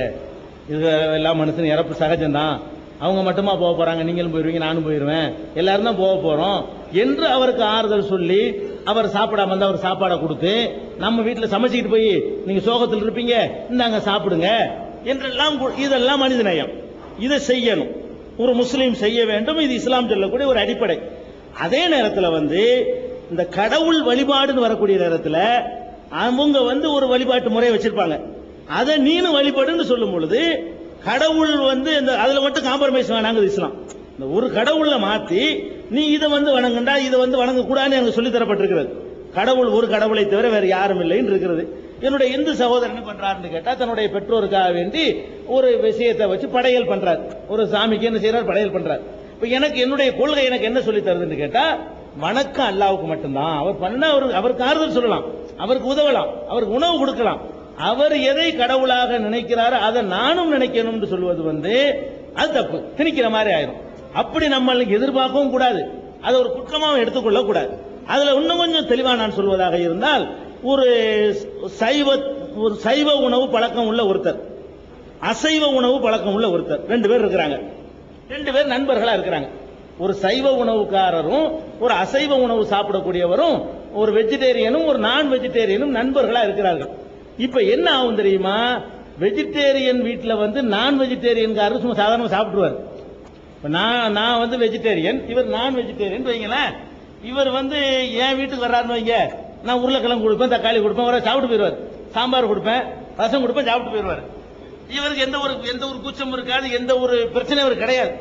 இது எல்லா மனுஷனும் இறப்பு சகஜம்தான், அவங்க மட்டுமா போக போறாங்க, நீங்களும் போயிருவீங்க, நானும் போயிருவேன், எல்லாரும் தான் போக போறோம் என்று அவருக்கு ஆறுதல் சொல்லி, அவர் சாப்பிடாம இருந்தா அவர் சாப்பாடை கொடுத்து, நம்ம வீட்டில் சமைச்சிக்கிட்டு போய் நீங்க சோகத்தில் இருப்பீங்க, இந்தாங்க சாப்பிடுங்க என்றெல்லாம், இதெல்லாம் மனித நேயம். இதை செய்யணும், ஒரு முஸ்லீம் செய்ய வேண்டும். இது இஸ்லாம் சொல்லக்கூடிய ஒரு அடிப்படை. அதே நேரத்தில் வந்து இந்த கடவுள் வழிபாடுன்னு வரக்கூடிய நேரத்தில் அவங்க வந்து ஒரு வழிபாட்டு முறையை வச்சிருப்பாங்க. அதை நீனும் வழிபாடுன்னு சொல்லும் பொழுது கடவுள் வந்து இந்த அதுல மட்டும் காம்ப்ரமைஸ் வேணாங்குது இஸ்லாம். இந்த ஒரு கடவுளை மாத்தி நீ இதை வந்து வணங்கண்டா, இதை வந்து வணங்க கூடாதுன்னு எனக்கு சொல்லி தரப்பட்டிருக்கிறது. கடவுள் ஒரு கடவுளை தவிர வேற யாரும் இல்லைன்னு இருக்கிறது. என்னுடைய இந்து சகோதரன் என்ன பண்றாருன்னு கேட்டா, தன்னுடைய பெற்றோருக்காக வேண்டி ஒரு விஷயத்தை வச்சு படையல் பண்றார். ஒரு சாமிக்கு என்ன செய்யறார், படையல் பண்றார். இப்ப எனக்கு என்னுடைய கொள்கை எனக்கு என்ன சொல்லி தருதுன்னு கேட்டா, வணக்கம் அல்லாவுக்கு மட்டும்தான். அவர் பண்ணா அவருக்கு ஆறுதல் சொல்லலாம், அவருக்கு உதவலாம், அவருக்கு உணவு கொடுக்கலாம். அவர் எதை கடவுளாக நினைக்கிறாரோ அதை நானும் நினைக்கணும்னு சொல்வது வந்து அது தப்பு, திணிக்கிற மாதிரி ஆயிரும். அப்படி நம்மளுக்கு எதிர்பார்க்கவும் கூடாது, அதை ஒரு குற்றமாகவும் எடுத்துக்கொள்ள கூடாது. அதுல இன்னும் கொஞ்சம் தெளிவா நான் சொல்வதாக இருந்தால், ஒரு சைவ உணவு பழக்கம் உள்ள ஒருத்தர், அசைவ உணவு பழக்கம் உள்ள ஒருத்தர், 2 பேர் இருக்கிறாங்க. 2 பேர் நண்பர்களா இருக்கிறாங்க. ஒரு சைவ உணவுக்காரரும் ஒரு அசைவ உணவு சாப்பிடக்கூடியவரும், ஒரு வெஜிடேரியனும் ஒரு நான் வெஜிடேரியனும் நண்பர்களா இருக்கிறார்கள். இப்ப என்ன ஆகும் தெரியுமா, வெஜிடேரியன் வீட்டில் வந்து நான் வெஜிடேரியன்காரர் சும்மா சாதாரணமாக சாப்பிடுவார். நான் வந்து வெஜிடேரியன், இவர் நான் வெஜிடேரியன் வைங்களேன். இவர் வந்து என் வீட்டுக்கு வர்றாருன்னு வைங்க, நான் உருளைக்கிழங்கு கொடுப்பேன், தக்காளி கொடுப்பேன், வர சாப்பிட்டு போயிடுவார். சாம்பார் கொடுப்பேன், ரசம் கொடுப்பேன், சாப்பிட்டு போயிடுவார். இவருக்கு எந்த ஒரு கூச்சம் இருக்காது, எந்த ஒரு பிரச்சனை அவர் கிடையாது.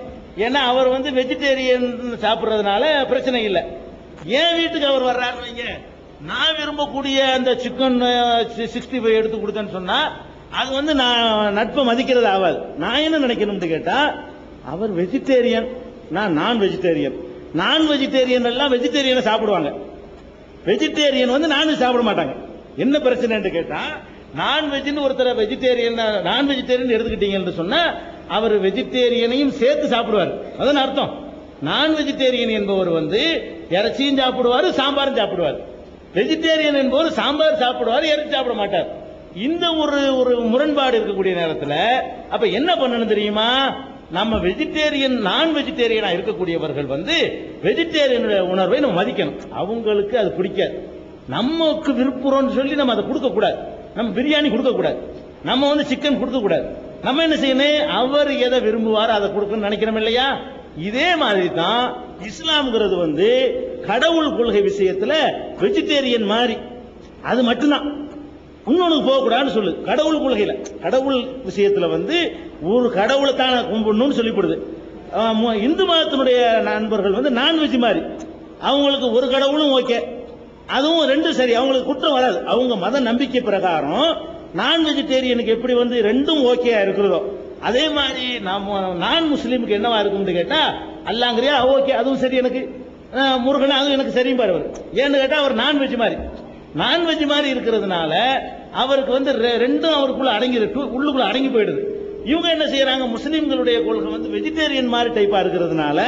ஏன்னா அவர் வந்து வெஜிடேரியன் சாப்பிட்றதுனால பிரச்சனை இல்லை. என் வீட்டுக்கு அவர் வர்றாருன்னு வைங்க, நான் விரும்பக்கூடிய அந்த சிக்கன் 65 எடுத்து கொடுத்தேன்னு சொன்னா அது வந்து நான் நட்பை மதிக்கிறது ஆகாது. நான் என்ன நினைக்கணும்னு கேட்டா, அவர் வெஜிடேரியன், நான் வெஜிடேரியன். நான் வெஜிடேரியன் எல்லாம் வெஜிடேரியனை சாப்பிடுவாங்க, வெஜிடேரியன் வந்து நான் சாப்பிட மாட்டாங்க. என்ன பிரச்சனைன்னு கேட்டா, நான் வெஜ்னு ஒருத்தர வெஜிடேரியன் நான் வெஜிடேரியன் எடுத்துக்கிட்டீங்கன்னு சொன்னா அவர் வெஜிடேரியனையும் சேர்த்து சாப்பிடுவார். அதான் அர்த்தம். நான் வெஜிடேரியன் என்பவர் வந்து இறைச்சியும் சாப்பிடுவார், சாம்பாரும் சாப்பிடுவார். வெஜிடேரியன் என்பவர் சாம்பார் சாப்பிடுவார், இறைச்சி சாப்பிட மாட்டார். இந்த ஒரு முரண்பாடு இருக்கக்கூடிய நேரத்தில் அப்ப என்ன பண்ணணும் தெரியுமா, நம்ம வெஜிடேரியன் நான் வெஜிடேரியனா இருக்கக்கூடியவர்கள் வந்து வெஜிடேரியன் உணர்வை நம்ம மதிக்கணும். அவங்களுக்கு அது பிடிக்காது, நமக்கு விருப்பம்னு சொல்லி நம்ம அதை கொடுக்க கூடாது. நம்ம பிரியாணி கொடுக்க கூடாது, நம்ம வந்து சிக்கன் கொடுக்க கூடாது. நம்ம என்ன செய்யணும், அவர் எதை விரும்புவாரோ அதை கொடுக்கணும்னு நினைக்கிறோம் இல்லையா. இதே மாதிரி தான் இஸ்லாம்ங்கிறது வந்து கடவுள் கொள்கை விஷயத்துல வெஜிடேரியன் மாதிரி அது மட்டும்தான், இன்னொன்னு போகக்கூடாதுன்னு சொல்லு. கடவுள் கொள்கையில கடவுள் விஷயத்துல வந்து ஒரு கடவுளை தான் கும்பிடணும்னு சொல்லிப்படுது. இந்து மதத்தினுடைய நண்பர்கள் வந்து நான்வெஜ் மாதிரி, அவங்களுக்கு ஒரு கடவுளும் ஓகே, அதுவும் 2 சரி, அவங்களுக்கு குற்றம் வராது. அவங்க மத நம்பிக்கை பிரகாரம் நான் வெஜிடேரியனுக்கு எப்படி வந்து 2ம் ஓகே இருக்கிறதோ அதே மாதிரி நான் முஸ்லீமுக்கு என்னவா இருக்கும்னு கேட்டா, அல்லாங்கிறியா ஓகே அதுவும் சரி, எனக்கு முருகன் அதுவும் எனக்கு சரியும் பாருவார். ஏன்னு கேட்டா அவர் நான்வெஜ் மாதிரி இருக்கிறதுனால அவருக்கு வந்து 2ம் அவருக்குள்ள அடங்கிருக்கு, உள்ளுக்குள்ள அடங்கி போயிடுது. இவங்க என்ன செய்யறாங்க, முஸ்லீம்களுடைய கொள்கை வந்து வெஜிடேரியன் மாதிரி டைப்பா இருக்கிறதுனால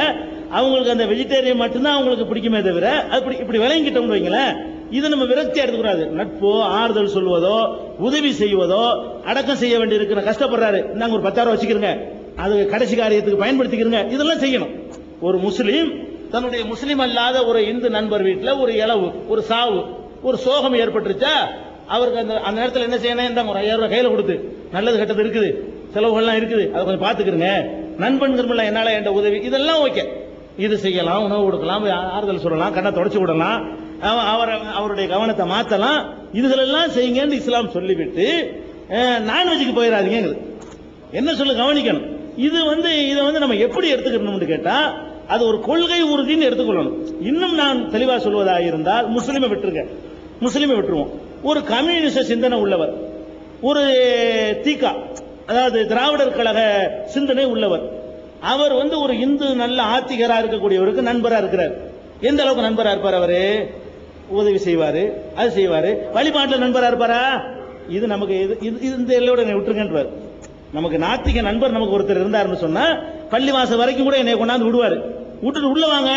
அவங்களுக்கு அந்த வெஜிடேரியன் மட்டும்தான் அவங்களுக்கு பிடிக்குமே தவிர அது இப்படி விளங்கிட்டோம்னு வைங்களேன். இது நம்ம விரக்தி எடுத்துக்கூடாது. நட்போ ஆறுதல் சொல்வதோ உதவி செய்வதோ, அடக்கம் செய்ய வேண்டி இருக்கிற கஷ்டப்படுறாரு, நாங்க ஒரு 10,000 வச்சுக்கிறோங்க, அது கடைசி காரியத்துக்கு பயன்படுத்திக்கிறோங்க, இதெல்லாம் செய்யணும். ஒரு முஸ்லீம் தன்னுடைய முஸ்லீம் அல்லாத ஒரு இந்து நண்பர் வீட்டில் ஒரு இளவு, ஒரு சாவு, ஒரு சோகம் ஏற்பட்டுருச்சா அவருக்கு அந்த நேரத்தில் என்ன செய்யணும், இந்த ஒரு 5,000 ரூபாய் கையில கொடுத்து, நல்லது கெட்டது இருக்குது, செலவுகள்லாம் இருக்குது, அதை கொஞ்சம் பார்த்துக்கிறங்க, நண்பன்கள் என்னால என்ற உதவி, இதெல்லாம் ஓகே. இது செய்யலாம், உணவு கொடுக்கலாம், ஆறுதல் சொல்லலாம், கண்ணை தொடச்சு விடலாம், அவருடைய கவனத்தை மாத்தலாம், இதுகளெல்லாம் செய்யுங்கன்னு இஸ்லாம் சொல்லிவிட்டு நான்வெஜ்ஜுக்கு போயிடாதீங்க. என்ன சொல்ல கவனிக்கணும். இதை நம்ம எப்படி எடுத்துக்கணும்னு கேட்டா, அது ஒரு கொள்கை உறுதின்னு எடுத்துக்கொள்ளணும். இன்னும் நான் தெளிவா சொல்வதாக இருந்தால், முஸ்லிமை விட்டுருவோம். ஒரு கம்யூனிஸ்ட் சிந்தனை உள்ளவர், ஒரு தீகா, அதாவது திராவிடர் கழக சிந்தனை உள்ளவர், அவர் ஒரு இந்து நல்ல ஆத்திகரா இருக்கக்கூடியவருக்கு நண்பரா இருக்கிறார். எந்த அளவுக்கு நண்பரா இருப்பார்? அவரு உதவி செய்வாரு, அது செய்வாரு. வழிபாட்டில் நண்பரா இருப்பாரா? இது நமக்கு இந்த எல்லையோட விட்டுருங்கன்றார். நமக்கு நாத்திக நண்பர் நமக்கு ஒருத்தர் இருந்தாருன்னு சொன்னா பள்ளிவாசல் வரைக்கும் கூட என்னை கொண்டாந்து விடுவாரு. விட்டுட்டு உள்ள வாங்க,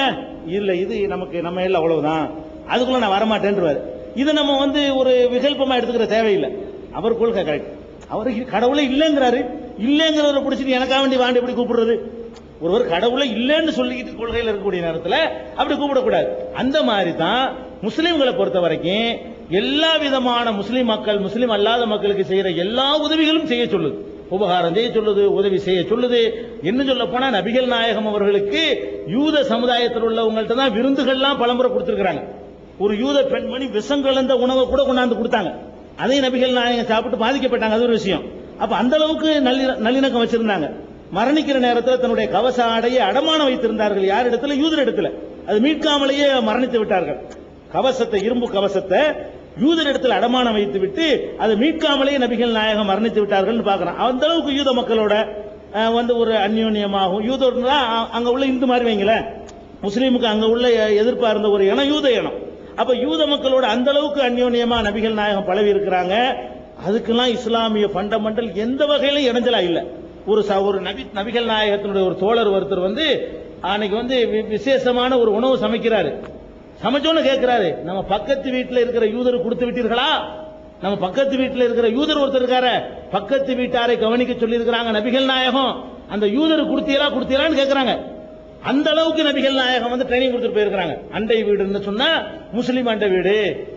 இல்ல இது நமக்கு நம்ம எல்லாம் அவ்வளவுதான், அதுக்குள்ள நான் வரமாட்டேன்றாரு. இதை நம்ம ஒரு விகல்பமா எடுத்துக்கிற தேவையில்லை. அவர் கொள்கை கரெக்ட். அவருக்கு கடவுளை இல்லைங்கிறாரு, இல்லைங்கிறவரை பிடிச்சிட்டு எனக்கா வேண்டி வாண்டி எப்படி கூப்பிடுறது? ஒருவர் கடவுளை இல்லைன்னு சொல்லிக்கிட்டு கொள்கையில் இருக்கக்கூடிய நேரத்தில் அப்படி கூப்பிடக்கூடாது. அந்த மாதிரி தான் முஸ்லிம்களை பொறுத்த வரைக்கும் எல்லா விதமான முஸ்லிம் மக்கள், முஸ்லிம் அல்லாத மக்களுக்கு செய்யற எல்லா உதவிகளும் செய்ய சொல்லுது, உபகாரம் செய்ய சொல்லுது, உதவி செய்ய சொல்லுது. என்ன சொல்ல போனா, நபிகள் நாயகம் அவர்களுக்கு யூத சமுதாயத்தில் உள்ளவங்கள்ட்ட தான் விருந்துகள்லாம் பலமுறை கொடுத்திருக்கிறாங்க. ஒரு யூத பெண்மணி விஷம் கலந்த உணவை கூட கொண்டாந்து கொடுத்தாங்க. அதை நபிகள் நாயகம் சாப்பிட்டு பாதிக்கப்பட்டாங்க. அது ஒரு விஷயம். அப்ப அந்த அளவுக்கு நல்லிணக்கம் வச்சிருந்தாங்க. மரணிக்கிற நேரத்தில் தன்னுடைய கவச ஆடையை அடமானம் வைத்திருந்தார்கள். யார் இடத்துல? யூதர் இடத்துல. அது மீட்காமலேயே மரணித்து விட்டார்கள். கவசத்தை, இரும்பு கவசத்தை யூதர் இடத்துல அடமானம் வைத்து விட்டு அதை மீட்காமலேயே நபிகள் நாயகம் மரணித்து விட்டார்கள் பார்க்கிறோம். அந்த அளவுக்கு யூத மக்களோட ஒரு அந்யோன்யமாகும். யூதர்னா அங்க உள்ள இந்து மாதிரி வைங்களேன், முஸ்லீமுக்கு அங்க உள்ள எதிர்பார்ந்த ஒரு இனம் யூத இனம். அப்ப யூத மக்களோட அந்த அளவுக்கு அந்யோன்யமா நபிகள் நாயகம் பழவி இருக்கிறாங்க. அதுக்கெல்லாம் இஸ்லாமிய ஃபண்டமெண்டல் எந்த வகையிலும் இடைஞ்சலா இல்ல. ஒரு நபிகள் நாயகத்தினுடைய ஒரு தோழர் ஒருத்தர் அன்னைக்கு விசேஷமான ஒரு உணவு சமைக்கிறாரு. சமைச்சோன்னு கேட்கிறாரு, நம்ம பக்கத்து வீட்டில் இருக்கிற யூதர் கொடுத்து விட்டீர்களா? நம்ம பக்கத்து வீட்டில் இருக்கிற யூதர் ஒருத்தர் இருக்காரு, பக்கத்து வீட்டாரை கவனிக்க சொல்லி இருக்கிறாங்க நபிகள் நாயகம், அந்த யூதர் கொடுத்தீரான்னு கேட்கிறாங்க. அந்த அளவுக்கு நபிகள் நாயகம் ட்ரைனிங் கொடுத்துட்டு போயிருக்காங்க. அண்டை வீடுன்னு சொன்னா முஸ்லீம் அண்டை வீடு,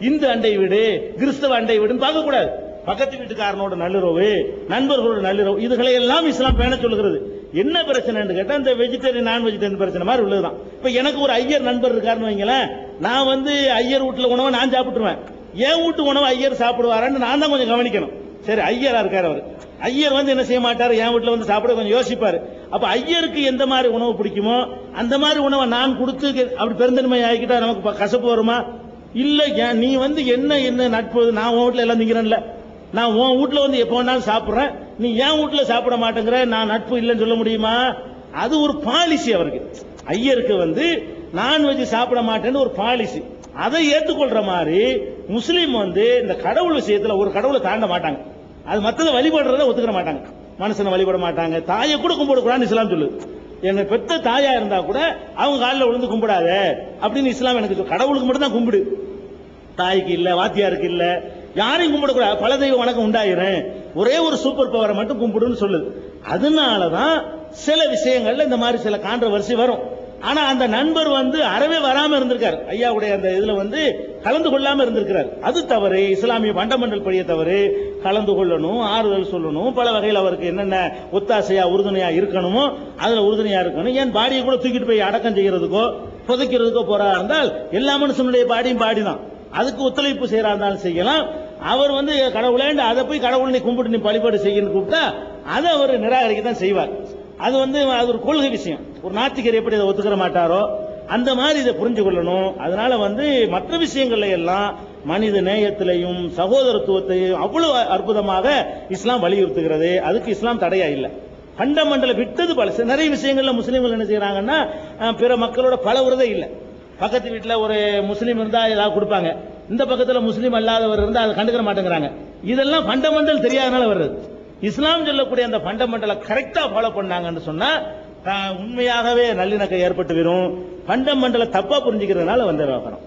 இந்து அண்டை வீடு, கிறிஸ்தவ அண்டை வீடுன்னு பார்க்க கூடாது. பக்கத்து வீட்டுக்காரனோட நல்லுறவு, நண்பர்களோட நல்லுறவு, இதுகளை எல்லாம் இஸ்லாம் பேண சொல்லுகிறது. என்ன பிரச்சனை கேட்டா, இந்த வெஜிடேரியன் நான் வெஜிடேரியன் பிரச்சனை மாதிரி உள்ளதுதான். இப்ப எனக்கு ஒரு ஐயர் நண்பர் இருக்காருன்னு வைங்களேன், நான் ஐயர் வீட்டுல உணவை நான் சாப்பிட்டுருவேன், என் வீட்டு உணவை ஐயர் சாப்பிடுவாரான்னு நான் தான் கொஞ்சம் கவனிக்கணும். சரி, ஐயரா இருக்காரு அவர், ஐயர் என்ன செய்ய மாட்டாரு, என் வீட்டுல சாப்பிட கொஞ்சம் யோசிப்பாரு. அப்ப ஐயருக்கு எந்த மாதிரி உணவு பிடிக்குமோ அந்த மாதிரி உணவை நான் கொடுத்து அப்படி பெருந்தன்மை ஆகிக்கிட்டா நமக்கு கசப்பு வருமா? இல்ல, நீ என்ன நட்பு, நான் உன் வீட்டுல எல்லாம் திங்கிறேன்ல, நான் உன் வீட்டுல எப்ப வேணாலும் சாப்பிடுறேன், நீ என் வீட்டுல சாப்பிட மாட்டேங்கிற, நான் நட்பு இல்லைன்னு சொல்ல முடியுமா? அது ஒரு பாலிசி அவருக்கு. ஐயருக்கு நான்வெஜ் சாப்பிட மாட்டேன்னு ஒரு பாலிசி. அதை ஏற்றுக்கொள்ற மாதிரி முஸ்லீம் இந்த கடவுள் விஷயத்துல ஒரு கடவுளை தாண்ட மாட்டாங்க. அது மத்தத வழிபடுறத ஒத்துக்கிற மாட்டாங்க. மனுஷனை வழிபட மாட்டாங்க. தாயை கூட கும்பிடக்கூடாதுன்னு இஸ்லாம் சொல்லுது. எங்க பெத்த தாயா இருந்தா கூட அவங்க காலில் விழுந்து கும்பிடாத அப்படின்னு இஸ்லாம் எனக்கு சொல்லு. கடவுளுக்கு மட்டும் தான் கும்பிடு, தாய்க்கு இல்ல, வாத்தியாருக்கு இல்ல, யாரையும் கும்பிடக்கூடாது. பல தெய்வ வணக்கம் உண்டாயிரும், ஒரே ஒரு சூப்பர் பவரை மட்டும் கும்பிடுன்னு சொல்லுது. அதனாலதான் சில விஷயங்கள்ல இந்த மாதிரி சில கான்ட்ரவர்சி வரும். ஆனா அந்த நண்பர் அறவே வராம இருந்திருக்காரு, ஐயாவுடைய அந்த இதுல கலந்து கொள்ளாம இருந்திருக்கிறார். அது தவறு, இஸ்லாமிய ஃபண்டமெண்டல் படிய தவறு. கலந்து கொள்ளணும், ஆறுதல் சொல்லணும், பல வகையில் அவருக்கு என்னென்ன ஒத்தாசையா உறுதுணையா இருக்கணுமோ அதுல உறுதுணையா இருக்கணும். ஏன் பாடியை கூட தூக்கிட்டு போய் அடக்கம் செய்யறதுக்கோ புதைக்கிறதுக்கோ போறா இருந்தால் எல்லா மனுஷனுடைய பாடியும் பாடிதான், அதுக்கு ஒத்துழைப்பு செய்யறா இருந்தாலும் செய்யலாம். அவர் கடவுளேண்டு அதை போய் கடவுள் நீ கும்பிட்டு நீ வழிபாடு செய்யணும்னு கூப்பிட்டா அதை அவர் நிராகரிக்க தான் செய்வார். அது அது ஒரு கொள்கை விஷயம். ஒரு நாத்திகர் எப்படி அதை ஒத்துக்கிற மாட்டாரோ அந்த மாதிரி இதை புரிஞ்சு கொள்ளணும். அதனால மற்ற விஷயங்கள்ல எல்லாம் மனித நேயத்திலையும் சகோதரத்துவத்தையும் அவ்வளவு அற்புதமாக இஸ்லாம் வலியுறுத்துகிறது. அதுக்கு இஸ்லாம் தடையா இல்லை. ஃபண்டமெண்டலை விட்டது பல நிறைய விஷயங்கள்ல முஸ்லீம்கள் என்ன செய்யறாங்கன்னா, பிற மக்களோட பழகுறதே இல்லை. பக்கத்து வீட்டில் ஒரு முஸ்லீம் இருந்தா ஏதாவது கொடுப்பாங்க, இந்த பக்கத்தில் முஸ்லீம் அல்லாதவர் இருந்தா அதை கண்டுக்கிற மாட்டேங்கிறாங்க. இதெல்லாம் ஃபண்டமெண்டல் தெரியாதனால வருது. இஸ்லாம் சொல்லக்கூடிய அந்த ஃபண்டமெண்டலை கரெக்டா ஃபாலோ பண்ணாங்கன்னு சொன்னா உண்மையாகவே நல்லிணக்கம் ஏற்பட்டு வரும். ஃபண்டமெண்டலை தப்பா புரிஞ்சுக்கிறதுனால வந்துடும்.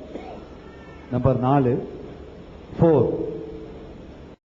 நம்பர் 4